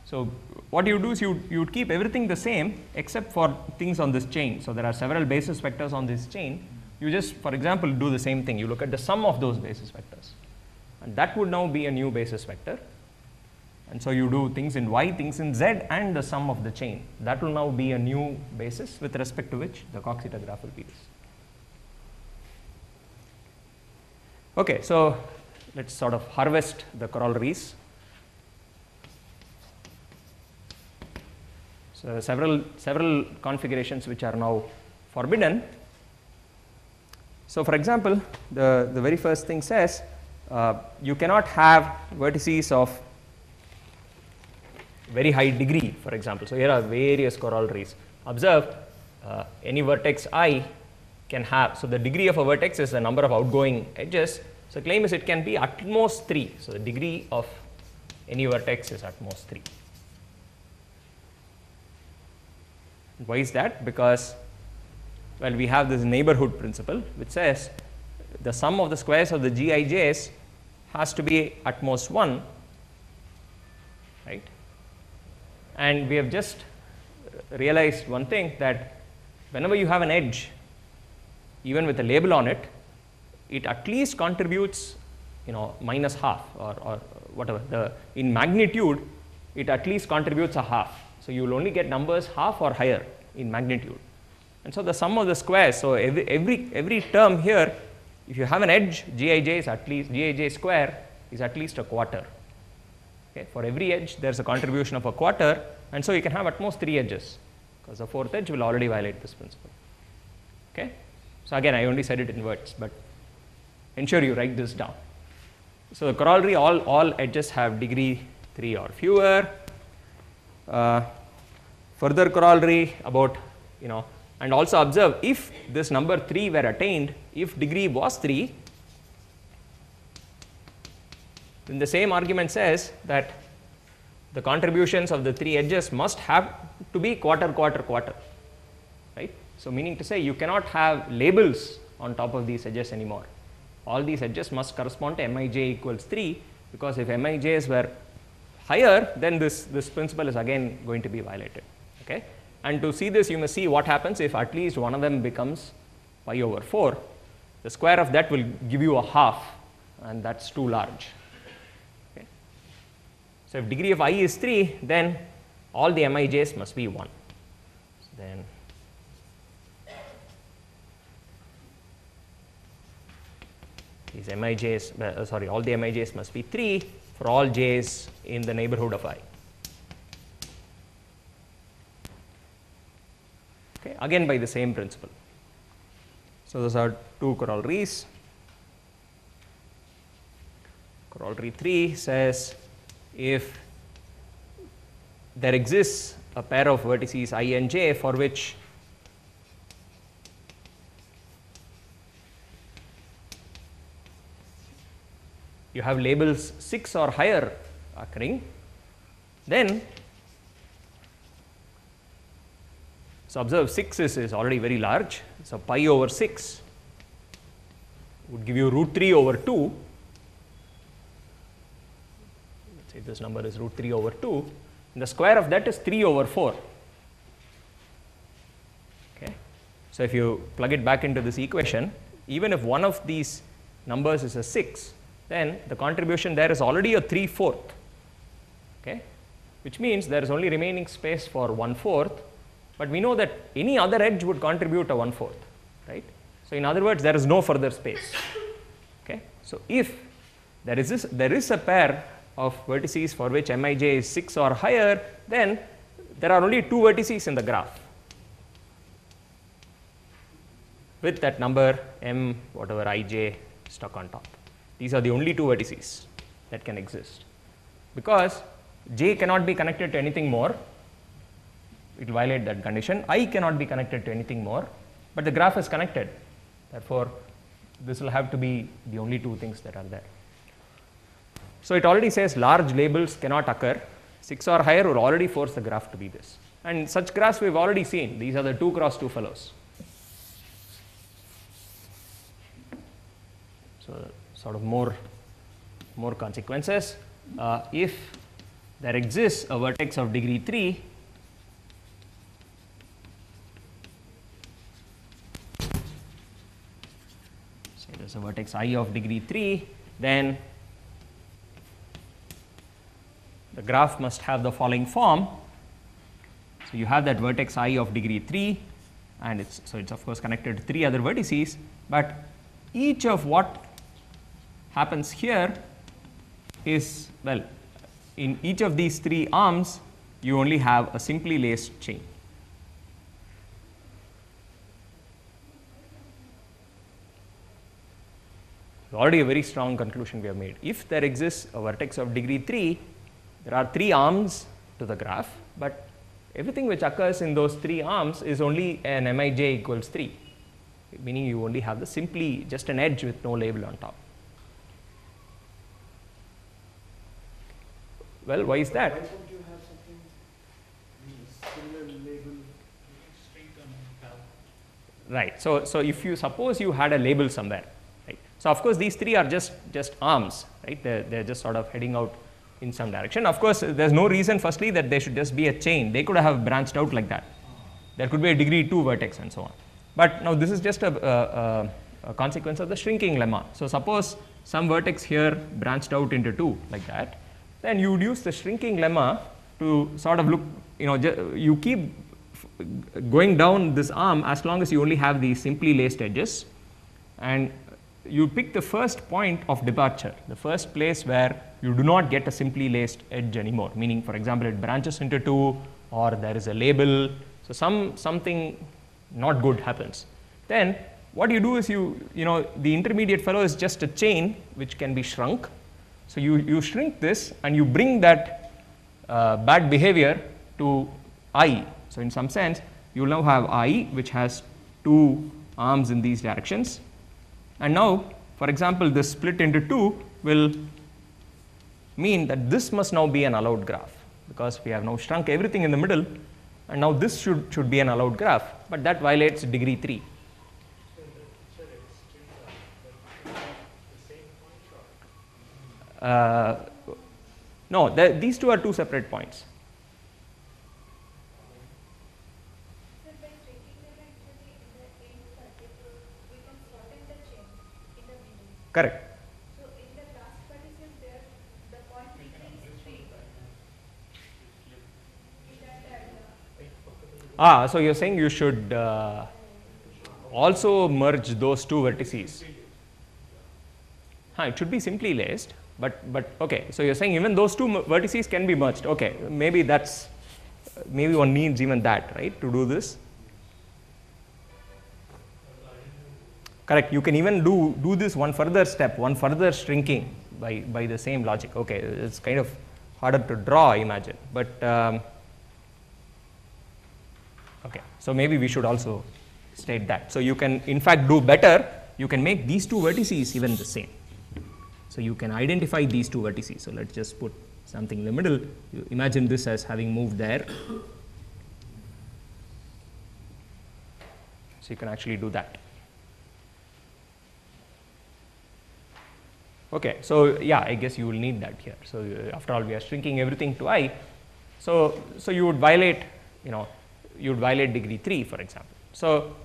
So, what you do is you would keep everything the same except for things on this chain. So, there are several basis vectors on this chain. You just, for example, do the same thing. You look at the sum of those basis vectors, and that would now be a new basis vector. And so, you do things in Y, things in Z, and the sum of the chain. That will now be a new basis with respect to which the Coxeter graph will be this. Okay, so let us sort of harvest the corollaries. So, several configurations which are now forbidden. So, for example, the very first thing says you cannot have vertices of very high degree, for example. So, here are various corollaries. Observe any vertex I can have. So, the degree of a vertex is the number of outgoing edges. So, claim is it can be at most 3. So, the degree of any vertex is at most 3. Why is that? Because, well, we have this neighborhood principle which says the sum of the squares of the Gij's has to be at most 1, right? And we have just realized one thing, that whenever you have an edge, even with a label on it, it at least contributes, minus half or whatever. In magnitude, it at least contributes a half. So you will only get numbers half or higher in magnitude. And so the sum of the squares, so every term here, if you have an edge, Gij square is at least a quarter. Okay? For every edge, there is a contribution of a quarter, and so you can have at most 3 edges, because the 4th edge will already violate this principle. Okay? So again, I only said it in words, but ensure you write this down. So the corollary, all edges have degree 3 or fewer. Further corollary about, and also observe, if this number 3 were attained, if degree was 3, then the same argument says that the contributions of the 3 edges must have to be quarter, quarter, quarter, right? So meaning to say, you cannot have labels on top of these edges anymore. All these edges must correspond to Mij equals 3, because if Mij's were higher, then this principle is again going to be violated. Okay? And to see this, you must see what happens if at least one of them becomes pi over 4. The square of that will give you a half, and that's too large. Okay? So if degree of I is 3, then all the Mij's must be 1. So then these Mij's, all the Mij's must be 3 for all j's in the neighborhood of I. Okay, again by the same principle. So those are 2 corollaries. Corollary 3 says, if there exists a pair of vertices I and j for which you have labels 6 or higher occurring, then, so observe 6 is already very large, so pi over 6 would give you root 3 over 2. Let's say this number is root 3 over 2, and the square of that is 3 over 4. Okay. So if you plug it back into this equation, even if one of these numbers is a 6, then the contribution there is already a 3/4, okay? Which means there is only remaining space for 1/4, but we know that any other edge would contribute a 1/4, right? So in other words, there is no further space. Okay? So if there is a pair of vertices for which Mij is 6 or higher, then there are only 2 vertices in the graph with that number m whatever ij stuck on top. These are the only 2 vertices that can exist, because j cannot be connected to anything more. It will violate that condition. I cannot be connected to anything more, but the graph is connected. Therefore, this will have to be the only 2 things that are there. So it already says large labels cannot occur. 6 or higher will already force the graph to be this. And such graphs we have already seen. These are the 2 cross 2 fellows. So sort of more consequences. If there exists a vertex of degree 3, say there is a vertex I of degree 3, then the graph must have the following form. So you have that vertex I of degree 3, and it's of course connected to 3 other vertices, but each of what happens here is, well, in each of these 3 arms you only have a simply laced chain. Already a very strong conclusion we have made. If there exists a vertex of degree 3, there are 3 arms to the graph, but everything which occurs in those 3 arms is only an Mij equals 3, meaning you only have the simply just an edge with no label on top. Well, why is that? Why don't you have something similar label? Right. So if you suppose you had a label somewhere, right? So of course these three are just arms, right? They're just sort of heading out in some direction. Of course, there's no reason firstly that they should just be a chain. They could have branched out like that. There could be a degree 2 vertex and so on. But now this is just a consequence of the shrinking lemma. So suppose some vertex here branched out into 2 like that, then you would use the shrinking lemma to sort of look, you keep going down this arm as long as you only have these simply laced edges, and you pick the first point of departure, the first place where you do not get a simply laced edge anymore, meaning for example it branches into 2 or there is a label, so something not good happens. Then what you do is the intermediate fellow is just a chain which can be shrunk. So you shrink this and you bring that bad behavior to I. So in some sense, you will now have I, which has 2 arms in these directions. And now, for example, this split into 2 will mean that this must now be an allowed graph, because we have now shrunk everything in the middle, and now this should be an allowed graph, but that violates degree 3. No, these two are 2 separate points. Correct. So in the last partition there, the point degree is 3. Is that idea? So you're saying you should also merge those 2 vertices. It should be simply laced, but okay. So you're saying even those 2 vertices can be merged. Okay, maybe one needs even that, right, to do this. Correct. You can even do this one further step, one further shrinking by the same logic. Okay, it's kind of harder to draw, I imagine, but okay. So maybe we should also state that. So you can in fact do better. You can make these 2 vertices even the same. So you can identify these 2 vertices. So let's just put something in the middle. You imagine this as having moved there. So you can actually do that. Okay, so yeah, I guess you will need that here. So after all, we are shrinking everything to I. So you would violate, degree 3, for example. So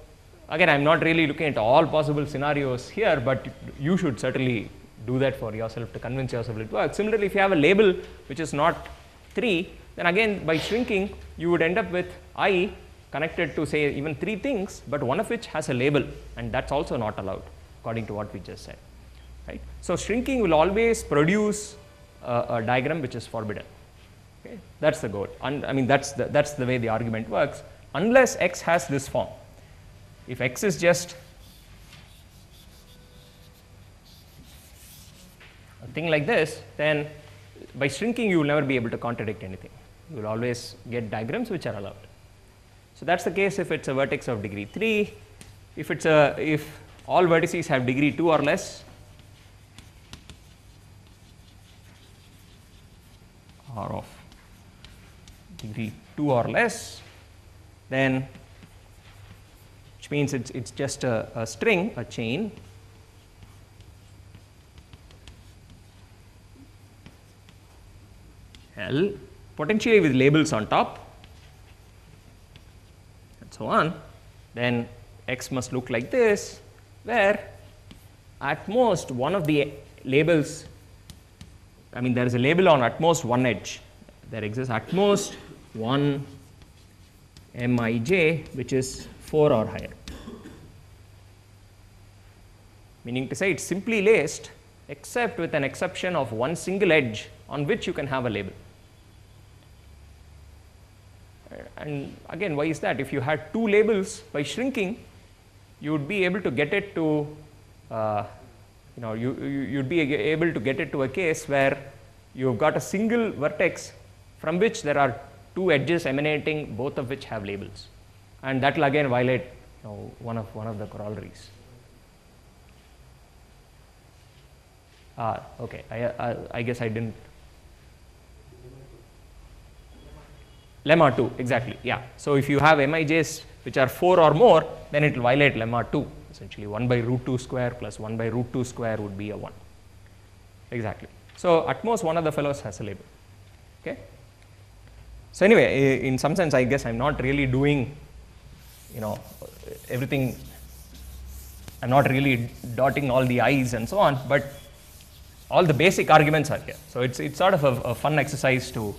again, I'm not really looking at all possible scenarios here, but you should certainly do that for yourself to convince yourself it works. Similarly, if you have a label which is not 3, then again by shrinking, you would end up with I connected to say even 3 things, but one of which has a label, and that's also not allowed according to what we just said. Right? So shrinking will always produce a diagram which is forbidden. Okay? That's the goal. I mean that's the way the argument works. Unless X has this form. If X is just a thing like this, then by shrinking you will never be able to contradict anything. You will always get diagrams which are allowed. So that's the case if it's a vertex of degree 3. If all vertices have degree 2 or less, or of degree 2 or less, then which means it's just a string, a chain, L, potentially with labels on top and so on, then X must look like this, where at most one of the labels, I mean there is a label on at most one edge. There exists at most one Mij which is 4 or higher. Meaning to say it's simply laced except with an exception of one single edge on which you can have a label. And again, why is that? If you had 2 labels, by shrinking, you would be able to get it to, you'd be able to get it to a case where you've got a single vertex from which there are 2 edges emanating, both of which have labels, and that will again violate one of the corollaries. Okay, I guess I didn't. lemma 2, exactly, yeah. So if you have mij's which are 4 or more, then it will violate lemma 2. Essentially 1 by root 2 square plus 1 by root 2 square would be a 1. Exactly. So at most one of the fellows has a label. Okay. So anyway, in some sense, I guess I'm not really doing, everything. I'm not really dotting all the i's and so on, but all the basic arguments are here. So it's sort of a fun exercise to,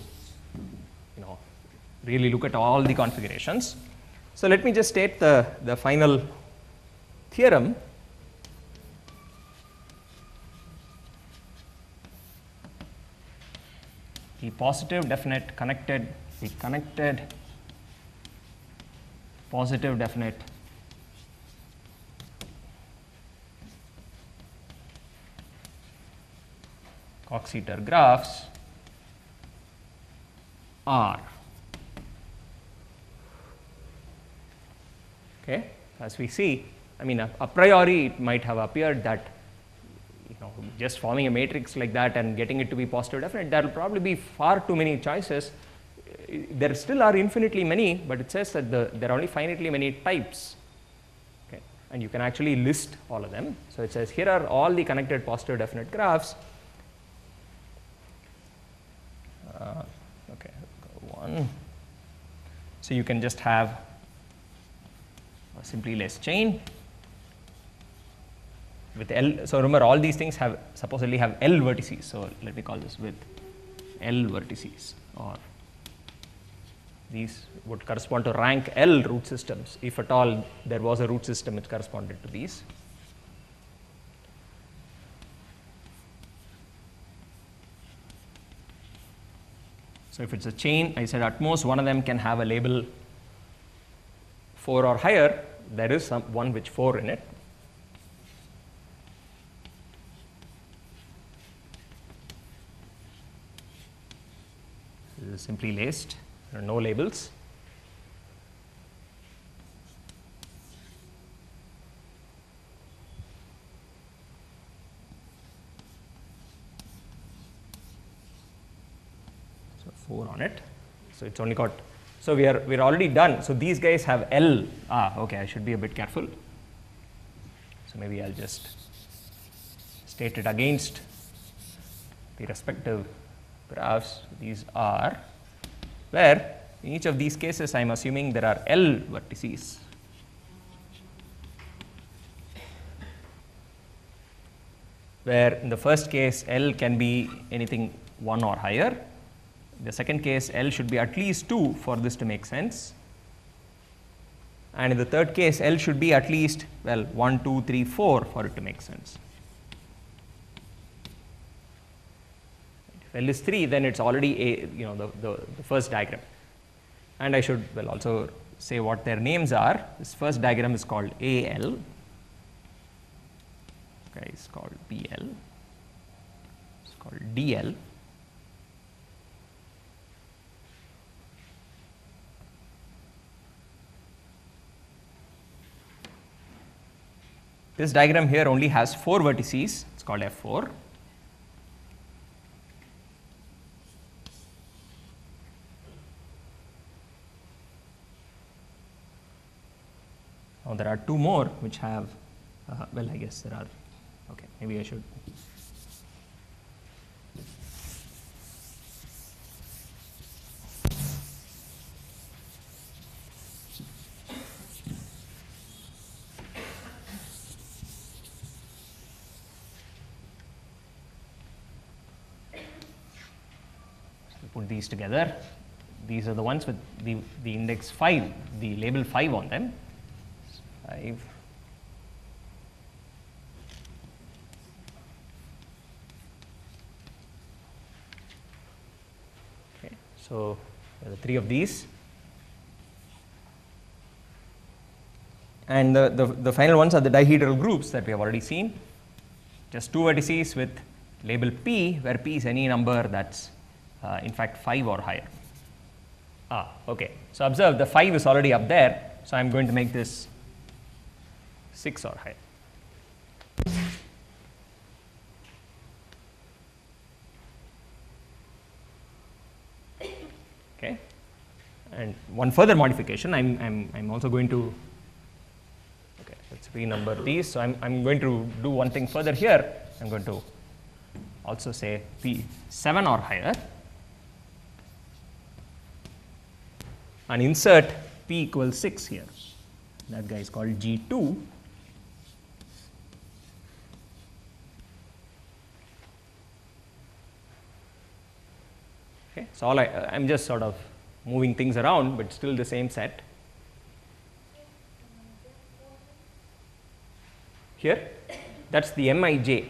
really look at all the configurations. So let me just state the final theorem. The positive definite connected, the connected positive definite Coxeter graphs are, okay, as we see, I mean a priori it might have appeared that just forming a matrix like that and getting it to be positive definite, there will probably be far too many choices. There still are infinitely many, but it says that there are only finitely many types, okay, and you can actually list all of them. So it says here are all the connected positive definite graphs. Okay, one. So you can just have a simply less chain with L. So remember, all these things supposedly have L vertices. So let me call this with L vertices, or these would correspond to rank L root systems, if at all there was a root system which corresponded to these. So if it's a chain, I said at most one of them can have a label 4 or higher. There is one with 4 in it. This is simply laced, there are no labels. So 4 on it. So it's only got, so we're already done. So these guys have L. Okay, I should be a bit careful. So maybe I'll just state it against the respective graphs. These are where in each of these cases I am assuming there are L vertices. Where in the first case L can be anything 1 or higher. In the second case L should be at least 2 for this to make sense. And in the third case L should be at least, well, 1, 2, 3, 4 for it to make sense. If L is 3, then it's already the first diagram. And I should also say what their names are. This first diagram is called AL. Okay, it's called BL. It's called DL. This diagram here only has 4 vertices. It's called F4. Now there are 2 more which have, well, I guess there are, okay, maybe I should. Put these together. These are the ones with the index 5, the label 5 on them. 5. Okay, so there are 3 of these. And the final ones are the dihedral groups that we have already seen. Just 2 vertices with label P, where P is any number that's in fact 5 or higher. Okay. So observe the 5 is already up there. So I'm going to make this 6 or higher. Okay. And one further modification, I'm also going to, okay, let's renumber these. So I'm going to do one thing further here. I'm going to also say P7 or higher, and insert P equals 6 here. That guy is called G2. Okay, so I'm just sort of moving things around, but still the same set. Here, that's the Mij.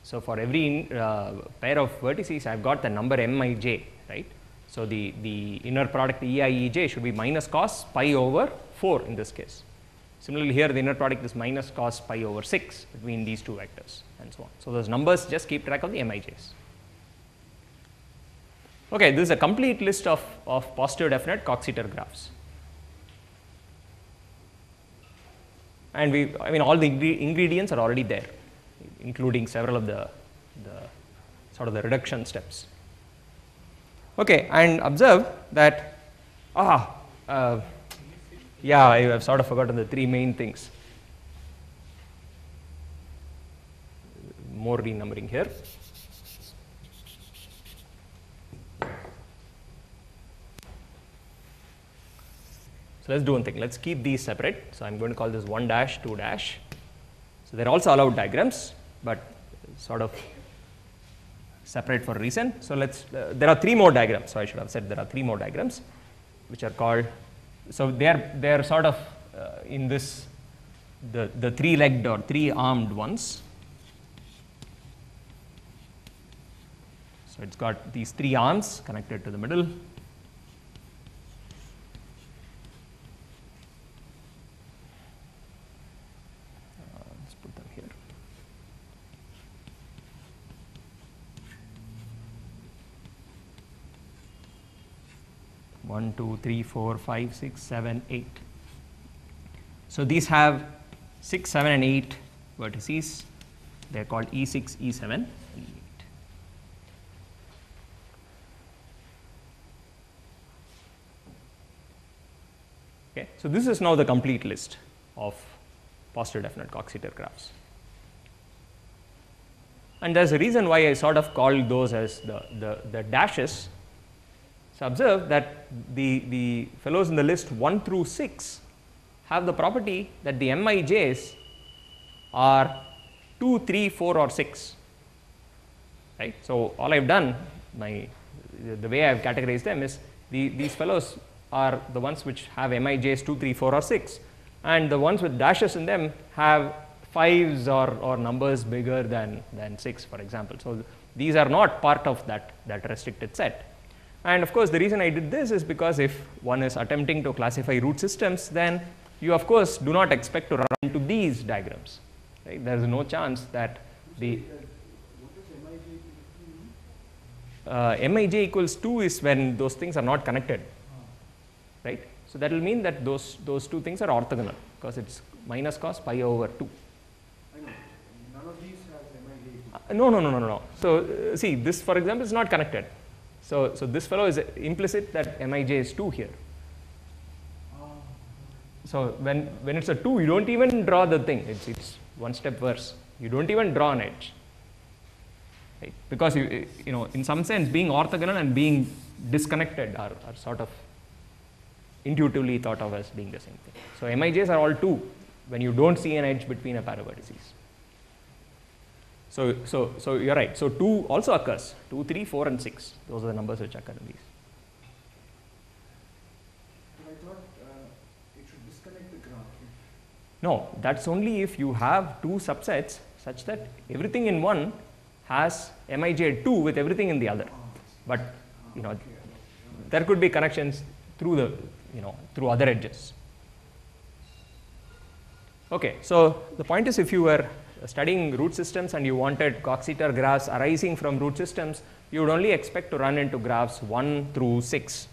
So for every pair of vertices, I've got the number Mij, right? So the inner product Eij should be minus cos pi over 4 in this case. Similarly, here the inner product is minus cos pi over 6 between these two vectors, and so on. So those numbers just keep track of the Mijs. Okay, this is a complete list of positive definite Coxeter graphs. And I mean, all the ingredients are already there, including several of the sort of the reduction steps. Okay, and observe that, yeah, I have sort of forgotten the three main things. More renumbering here. So let's do one thing. Let's keep these separate. So I'm going to call this 1 dash, 2 dash. So they're also allowed diagrams, but sort of separate for a reason. So let's. There are 3 more diagrams. So I should have said there are 3 more diagrams, which are called. So they are sort of in this the 3-legged or 3-armed ones. So it's got these 3 arms connected to the middle. Let's put them here. One, 2, 3, 4, 5, 6, 7, 8. So these have 6, 7, and 8 vertices. They are called E6, E7, and E8. Okay, so this is now the complete list of positive definite Coxeter graphs. And there's a reason why I sort of called those as the dashes. So observe that the fellows in the list 1 through 6 have the property that the Mijs are 2, 3, 4, or 6. Right? So all I've done, the way I've categorized them is these fellows are the ones which have Mijs 2, 3, 4, or 6, and the ones with dashes in them have 5s or numbers bigger than 6, for example. So these are not part of that restricted set. And of course, the reason I did this is because if one is attempting to classify root systems, then you of course do not expect to run into these diagrams. Right? There is no chance that the Mij equals 2 is when those things are not connected. Right? So that will mean that those two things are orthogonal because it's minus cos pi over 2. I know. None of these has Mij. No. So see, this for example is not connected. So this fellow is implicit that Mij is 2 here. So when it's a 2, you don't even draw the thing. It's one step worse. You don't even draw an edge. Right? Because you know, in some sense, being orthogonal and being disconnected are sort of intuitively thought of as being the same thing. So Mijs are all 2 when you don't see an edge between a pair of vertices. So you're right. So 2 also occurs. 2, 3, 4, and 6. Those are the numbers which occur in these. But I thought it should disconnect the graph. No, that's only if you have 2 subsets such that everything in one has Mij 2 with everything in the other. But you know, there could be connections through through other edges. Okay, so the point is, if you were studying root systems and you wanted Coxeter graphs arising from root systems, you would only expect to run into graphs 1 through 6,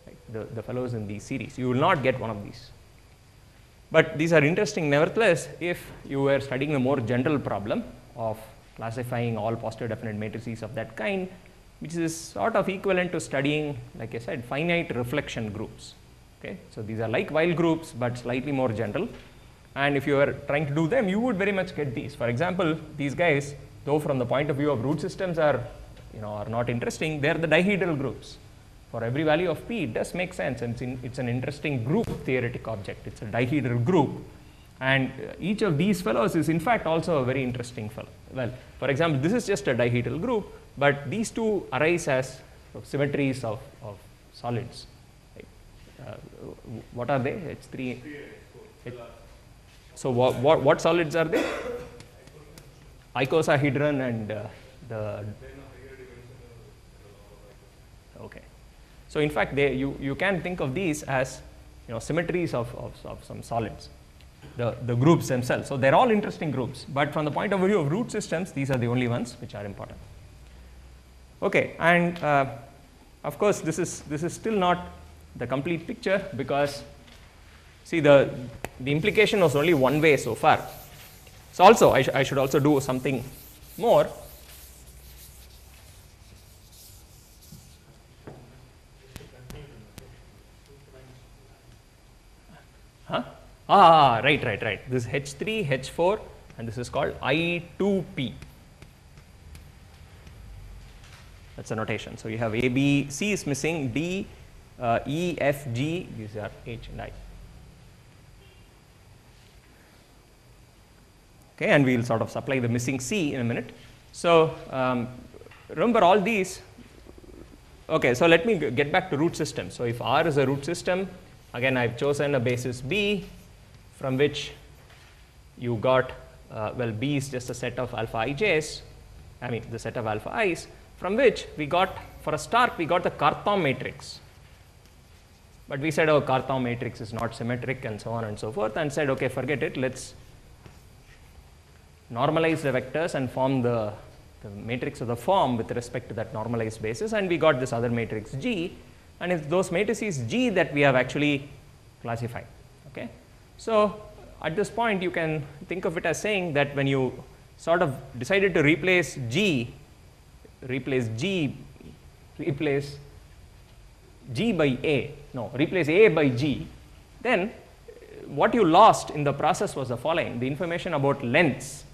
right? The fellows in these series. You will not get one of these. But these are interesting nevertheless if you were studying a more general problem of classifying all positive definite matrices of that kind which is sort of equivalent to studying, like I said, finite reflection groups. Okay, so these are like while groups but slightly more general, and if you are trying to do them, you would very much get these. For example, these guys, though from the point of view of root systems are not interesting, they are the dihedral groups. For every value of p, it does make sense, and it's an interesting group theoretic object. It's a dihedral group, and each of these fellows is in fact also a very interesting fellow. Well, for example, this is just a dihedral group, but these two arise as symmetries of solids. Right? What are they? H3. So what solids are they? Icosahedron and the. Okay. So in fact, you can think of these as symmetries of some solids, the groups themselves. So they're all interesting groups, but from the point of view of root systems, these are the only ones which are important. Okay, and of course this is still not the complete picture, because see the implication was only one way so far. So also I should also do something more. Huh? Right. This is H3, H4, and this is called I2P. That's a notation. So you have A, B, C is missing, D, E, F, G, these are H and I. Okay, and we'll sort of supply the missing C in a minute. So remember all these. Okay, so let me get back to root system. So if R is a root system, again I've chosen a basis B, from which you got, well, B is just a set of alpha ij's, I mean the set of alpha i's, from which we got, for a start, we got the Cartan matrix. But we said, oh, Cartan matrix is not symmetric and so on and so forth, and said, okay, forget it, let's normalize the vectors and form the matrix of the form with respect to that normalized basis, and we got this other matrix G, and it's those matrices G that we have actually classified. Okay? So at this point, you can think of it as saying that when you sort of decided to replace G by A, no, replace A by G, then what you lost in the process was the following: the information about lengths.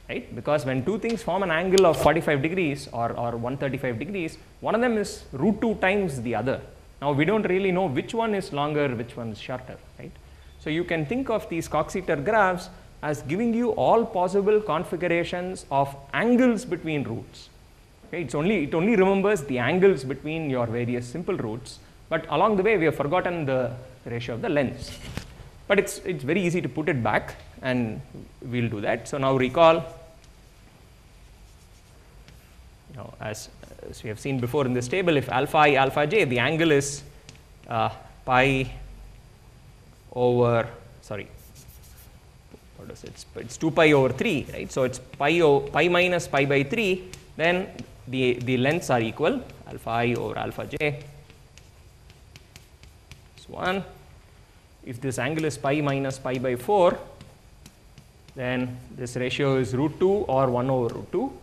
Right? Because when two things form an angle of 45 degrees or 135 degrees, one of them is root 2 times the other. Now we don't really know which one is longer, which one is shorter. Right? So you can think of these Coxeter graphs as giving you all possible configurations of angles between roots. Okay? It only remembers the angles between your various simple roots, but along the way we have forgotten the ratio of the lengths. But it's very easy to put it back, and we'll do that. So now recall, as we have seen before in this table, if alpha I, alpha j, the angle is pi over, sorry, what is it? It's 2 pi over 3, right? So it's pi minus pi by 3, then the lengths are equal, alpha I over alpha j is 1. If this angle is pi minus pi by 4, then this ratio is root 2 or 1 over root 2.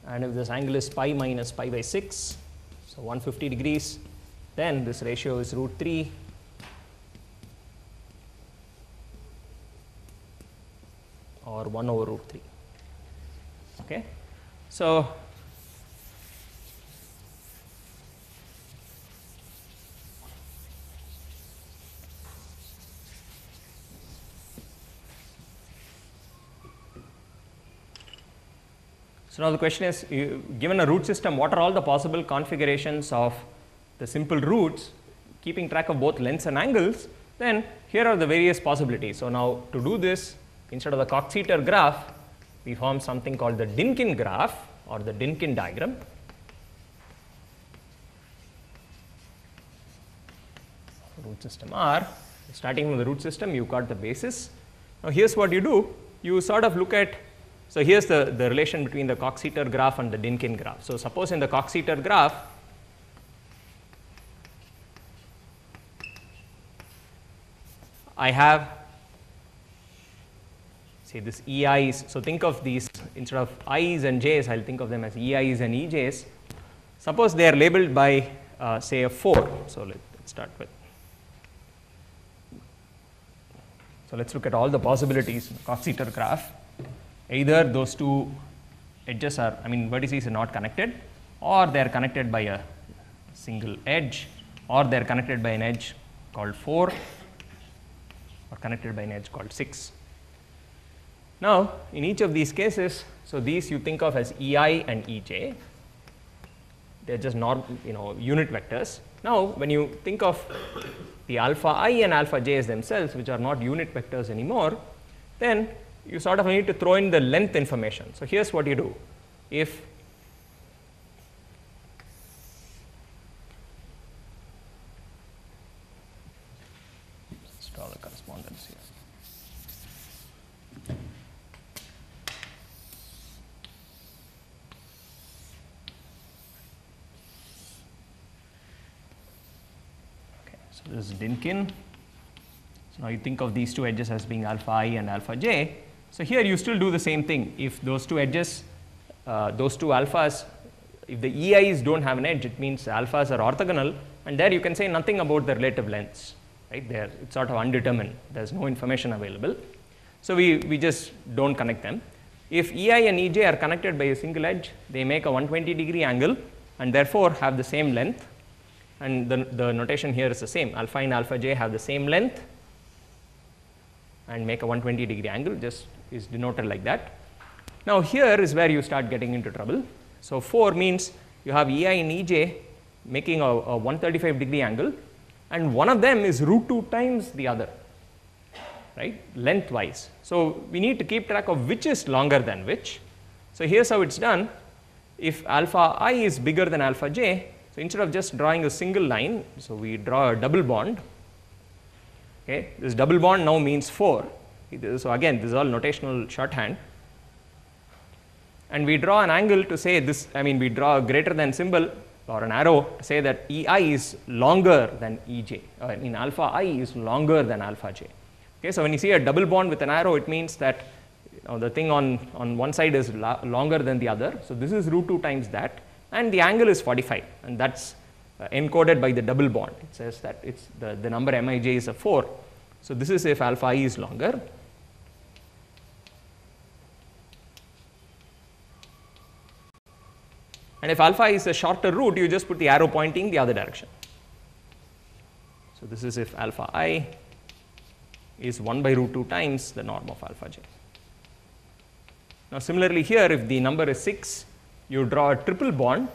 And if this angle is pi minus pi by 6, so 150 degrees, then this ratio is root 3 or 1 over root 3. Okay? So now the question is, given a root system, what are all the possible configurations of the simple roots, keeping track of both lengths and angles? Then here are the various possibilities. So now to do this, instead of the Coxeter graph, we form something called the Dynkin graph or the Dynkin diagram. Root system R, starting from the root system, you've got the basis. Now here's what you do, you sort of look at, so here's the relation between the Coxeter graph and the Dynkin graph. So suppose in the Coxeter graph, say this EIs. So think of these, instead of I's and J's, I'll think of them as EIs and EJs. Suppose they are labeled by say a 4. So let's start with. So let's look at all the possibilities in the Cox-Seater graph. Either those two edges are, vertices are not connected, or they are connected by a single edge, or they are connected by an edge called 4, or connected by an edge called 6. Now, in each of these cases, so these you think of as EI and EJ. They are just unit vectors. Now, when you think of the alpha I and alpha j's themselves, which are not unit vectors anymore, then you sort of need to throw in the length information. So here's what you do. If let's draw the correspondence here. So this is Dynkin. So now you think of these two edges as being alpha I and alpha j. So here you still do the same thing. If those two edges, those two alphas, if the EIs don't have an edge, it means alphas are orthogonal, and there you can say nothing about the relative lengths, right? There it's sort of undetermined. There's no information available. So we just don't connect them. If EI and EJ are connected by a single edge, they make a 120-degree angle and therefore have the same length. And the notation here is the same. Alpha and alpha j have the same length and make a 120-degree angle, just is denoted like that. Now here is where you start getting into trouble. So 4 means you have EI and EJ making a 135-degree angle, and one of them is root 2 times the other, right, lengthwise. So we need to keep track of which is longer than which. So here's how it's done. If alpha I is bigger than alpha j, so instead of just drawing a single line, so we draw a double bond. Okay, this double bond now means 4. So again, this is all notational shorthand. And we draw an angle to say this, we draw a greater than symbol or an arrow to say that EI is longer than EJ. Alpha I is longer than alpha j. Okay, so when you see a double bond with an arrow, it means that the thing on one side is longer than the other. So this is root 2 times that. And the angle is 45, and that's encoded by the double bond. It says that it's the number Mij is a 4. So this is if alpha I is longer. And if alpha is a shorter root, you just put the arrow pointing the other direction. So this is if alpha I is 1 by root 2 times the norm of alpha j. Now similarly here, if the number is 6, you draw a triple bond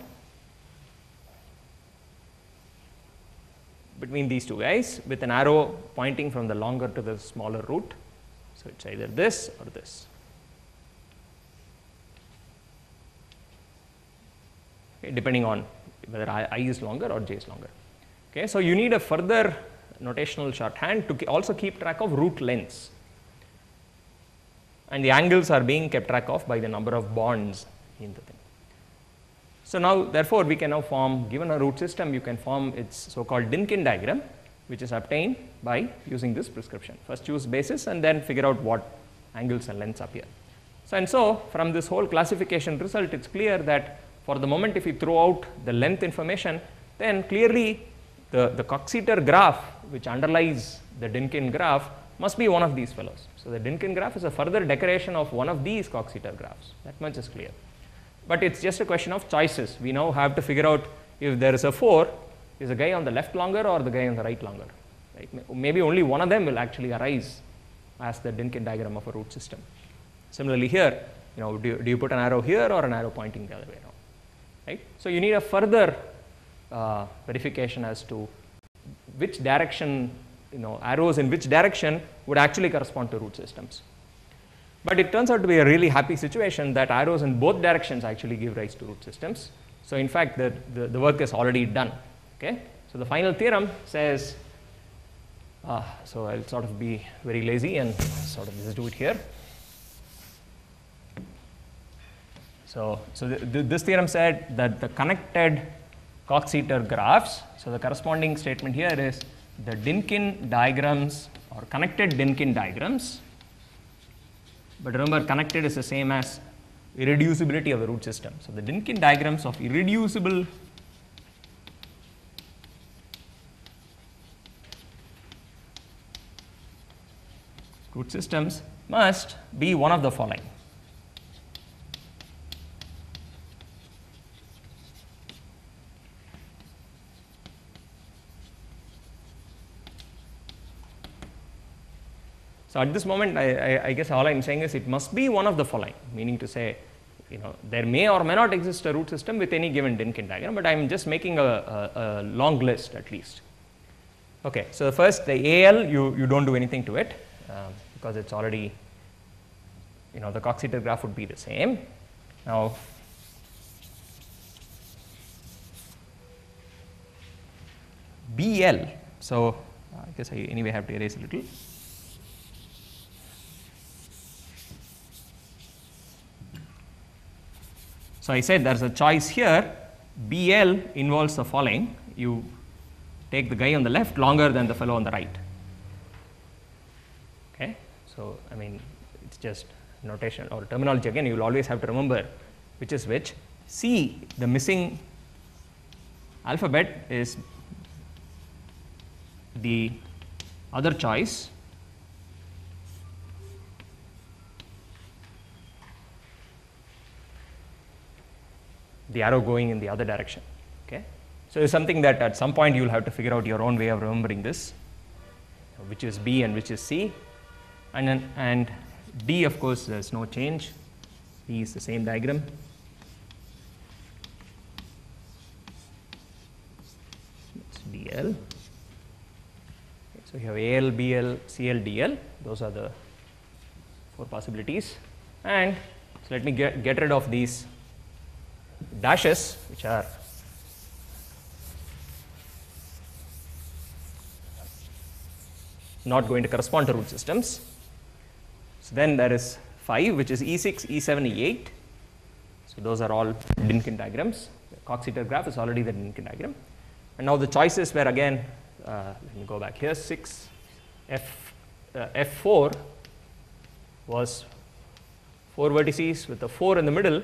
between these two guys with an arrow pointing from the longer to the smaller root. So it's either this or this. Okay, depending on whether I is longer or j is longer. Okay, so you need a further notational shorthand to also keep track of root lengths. And the angles are being kept track of by the number of bonds in the thing. So now, therefore, we can now form, given a root system, you can form its so-called Dynkin diagram, which is obtained by using this prescription. First choose basis and then figure out what angles and lengths appear. So from this whole classification result, it's clear that for the moment, if you throw out the length information, then clearly the Cox-Seater graph, which underlies the Dynkin graph, must be one of these fellows. So the Dynkin graph is a further decoration of one of these Cox-Seater graphs. That much is clear. But it's just a question of choices. We now have to figure out if there is a 4, is the guy on the left longer or the guy on the right longer. Right? Maybe only one of them will actually arise as the Dynkin diagram of a root system. Similarly here, do you put an arrow here or an arrow pointing the other way around? Right? So you need a further verification as to which direction, arrows in which direction would actually correspond to root systems. But it turns out to be a really happy situation that arrows in both directions actually give rise to root systems. So in fact, the work is already done. Okay? So the final theorem says, so I'll sort of be very lazy and sort of just do it here. So this theorem said that the connected Cox-Seater graphs, so the corresponding statement here is the Dynkin diagrams or connected Dynkin diagrams but remember connected is the same as irreducibility of the root system. So, the Dynkin diagrams of irreducible root systems must be one of the following. So, at this moment I guess all I am saying is it must be one of the following, meaning to say, there may or may not exist a root system with any given Dynkin diagram, but I am just making a long list at least. Okay, so the first, the AL, you don't do anything to it because it's already, the Coxeter graph would be the same. Now, BL, so I guess I anyway have to erase a little. So, I said there is a choice here. BL involves the following: you take the guy on the left longer than the fellow on the right. Okay. So, I mean, it's just notation or terminology. Again, you will always have to remember which is which. C, the missing alphabet, is the other choice. The arrow going in the other direction. Okay. So, it's something that at some point you will have to figure out your own way of remembering this, which is B and which is C, and D, of course, there is no change. D is the same diagram. It's DL. Okay, so, you have AL, BL, CL, DL. Those are the 4 possibilities. And so let me get rid of these dashes, which are not going to correspond to root systems. So, then there is 5, which is E6, E7, E8. So, those are all Dynkin diagrams. The Coxeter graph is already the Dynkin diagram. And now the choices were again, let me go back here, 6, F4 was 4 vertices with a 4 in the middle.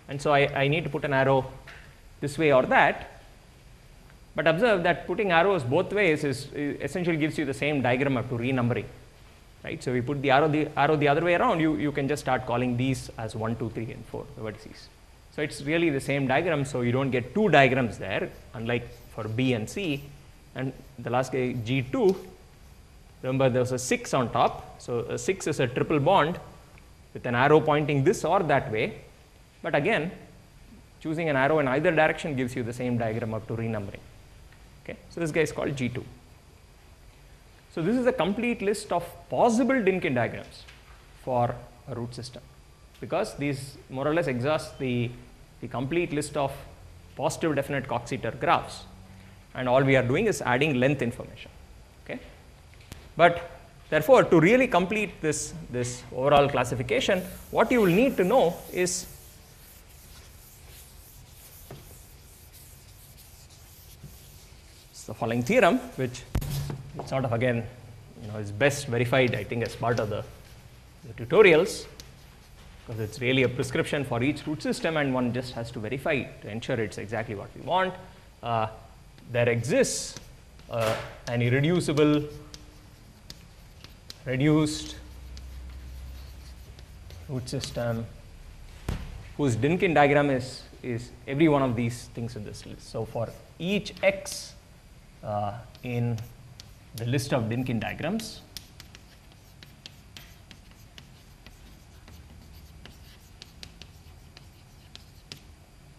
And so, I need to put an arrow this way or that, but observe that putting arrows both ways is essentially gives you the same diagram up to renumbering, right. So, we put the arrow the other way around, you can just start calling these as 1, 2, 3 and 4 the vertices. So, it is really the same diagram. So, you do not get 2 diagrams there, unlike for B and C. And the last guy G2, remember there was a 6 on top. So, a 6 is a triple bond with an arrow pointing this or that way. But again, choosing an arrow in either direction gives you the same diagram up to renumbering. Okay. So, this guy is called G2. So, this is a complete list of possible Dynkin diagrams for a root system, because these more or less exhaust the complete list of positive definite Coxeter graphs, and all we are doing is adding length information. Okay. But therefore, to really complete this overall classification, what you will need to know is the following theorem, which sort of again is best verified, I think, as part of the tutorials, because it's really a prescription for each root system, and one just has to verify it to ensure it's exactly what we want. There exists an irreducible reduced root system whose Dynkin diagram is every one of these things in this list. So, for each x in the list of Dynkin diagrams,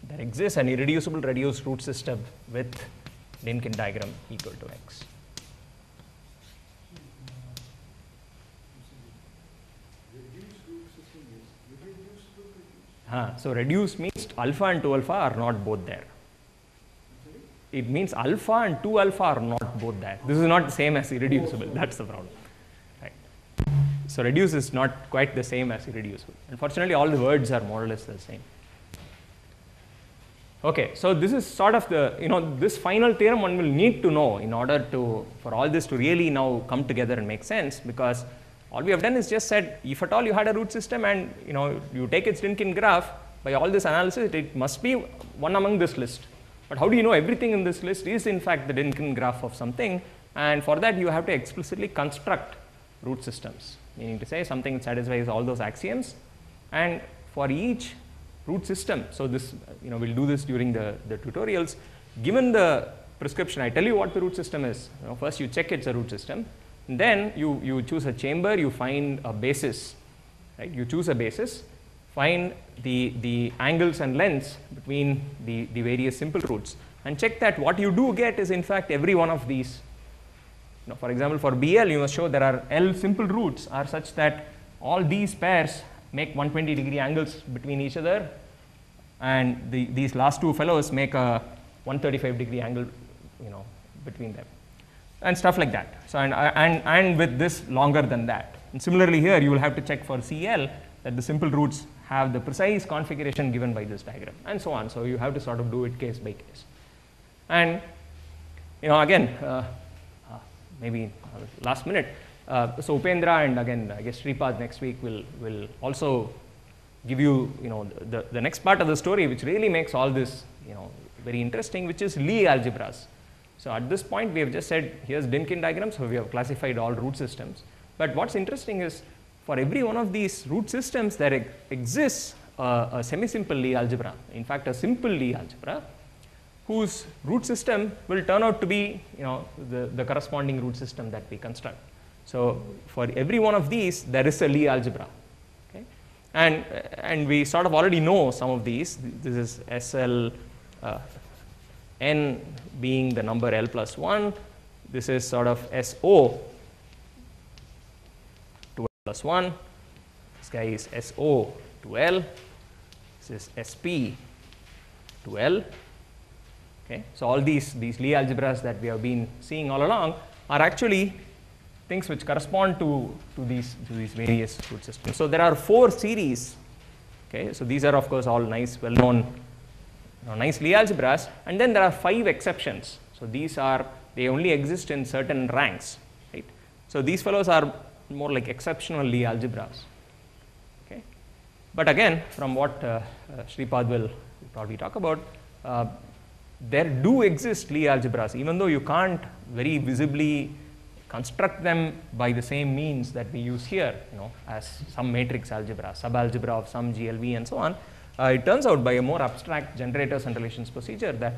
there exists an irreducible reduced root system with Dynkin diagram equal to x. So, reduced means alpha and 2 alpha are not both there. It means alpha and 2 alpha are not both there. This is not the same as irreducible. That is the problem. Right. So, reduce is not quite the same as irreducible. Unfortunately, all the words are more or less the same. Okay, so this is sort of the, this final theorem one will need to know in order for all this to really now come together and make sense, because All we have done is just said, if at all you had a root system and you take its Dynkin graph, by all this analysis, it must be one among this list. But how do you know everything in this list is in fact the Dynkin graph of something? And for that, you have to explicitly construct root systems, meaning to say something that satisfies all those axioms. And for each root system, so this, we'll do this during the tutorials. Given the prescription, I tell you what the root system is. First, you check it's a root system. Then you choose a chamber, you find a basis, right? You choose a basis, find the angles and lengths between the various simple roots, and check that what you do get is in fact every one of these. For example, for BL, you must show there are L simple roots are such that all these pairs make 120-degree angles between each other, and these last two fellows make a 135-degree angle, between them, and stuff like that. So and with this longer than that. And similarly here, you will have to check for CL that the simple roots have the precise configuration given by this diagram, and so on. So you have to sort of do it case by case. And again, maybe last minute. So Upendra and again, I guess Sripad next week will also give you, the next part of the story, which really makes all this, very interesting, which is Lie algebras. So at this point, we have just said, here's Dynkin diagram, so we have classified all root systems. But what's interesting is, for every one of these root systems, there exists a semi-simple Lie algebra. In fact, a simple Lie algebra, whose root system will turn out to be, the corresponding root system that we construct. So for every one of these, there is a Lie algebra. Okay? And we sort of already know some of these. This is SL n being the number L plus 1. This is sort of SO to L plus 1. This guy is SO to L. This is SP to L. Okay. So all these Lie algebras that we have been seeing all along are actually things which correspond to these various root systems. So there are 4 series. Okay. So these are of course all nice, well-known, nice Lie algebras, and then there are 5 exceptions. So they only exist in certain ranks, right? So these fellows are more like exceptional Lie algebras. Okay. But again, from what Sripad will probably talk about, there do exist Lie algebras, even though you can't very visibly construct them by the same means that we use here, as some matrix algebra, subalgebra of some GLV and so on. It turns out by a more abstract generators and relations procedure that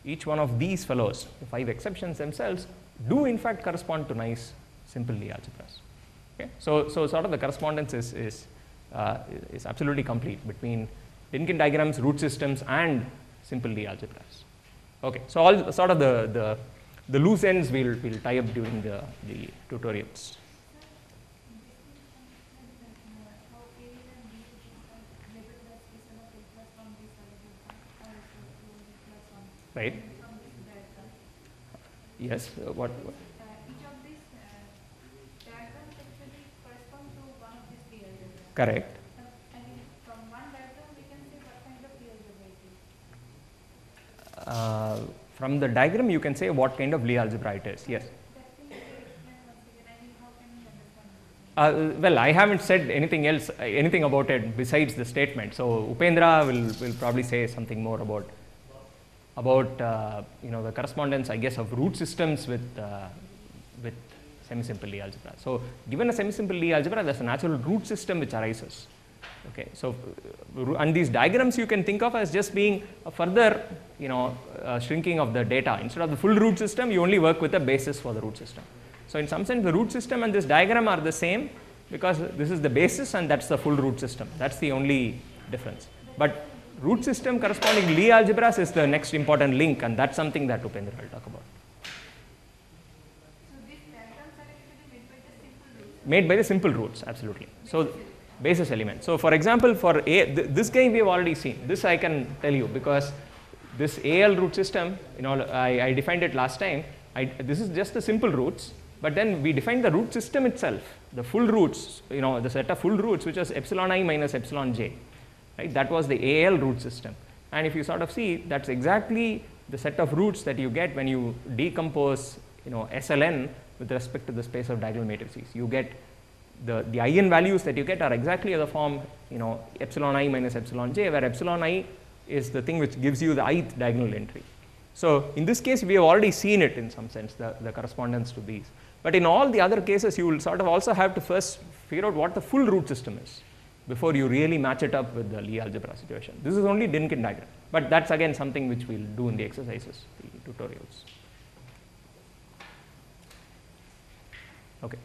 each one of these fellows, the 5 exceptions themselves, do in fact correspond to nice simple Lie algebras. Okay? So sort of the correspondence is absolutely complete between Dynkin diagrams, root systems, and simple Lie algebras. Okay, so all sort of the loose ends we'll tie up during the tutorials. Right? Yes. What? Each of these diagrams actually correspond to one of these Lie algebras. Correct. And from one diagram, we can see what kind of Lie algebra it is. From the diagram, you can say what kind of Lie algebra it is. Yes. That thing you explain once again. I mean, how can we understand this? Well, I haven't said anything about it besides the statement. So Upendra will probably say something more about the correspondence, I guess, of root systems with semi-simple Lie algebra. So given a semi-simple Lie algebra, there's a natural root system which arises. Okay, so and these diagrams you can think of as just being a further shrinking of the data. Instead of the full root system, you only work with a basis for the root system. So in some sense, the root system and this diagram are the same, because this is the basis and that's the full root system. That's the only difference. But root system corresponding Lie algebras is the next important link, and that's something that Upendra will talk about. So these diagrams are actually made by the simple roots. Made by the simple roots, absolutely. So basis element. So for example, for this guy we have already seen. This I can tell you because this AL root system, I defined it last time. This is just the simple roots, but then we defined the root system itself, the full roots, the set of full roots, which was epsilon I minus epsilon j. Right? That was the AL root system. And if you sort of see, that's exactly the set of roots that you get when you decompose SLN with respect to the space of diagonal matrices. You get the eigenvalues that you get are exactly of the form, you know, epsilon I minus epsilon j, where epsilon I is the thing which gives you the ith diagonal entry. So in this case, we have already seen it in some sense, the correspondence to these. But in all the other cases, you will sort of also have to first figure out what the full root system is before you really match it up with the Lie algebra situation. This is only Dynkin diagram, but that's again something which we'll do in the exercises, the tutorials. Okay.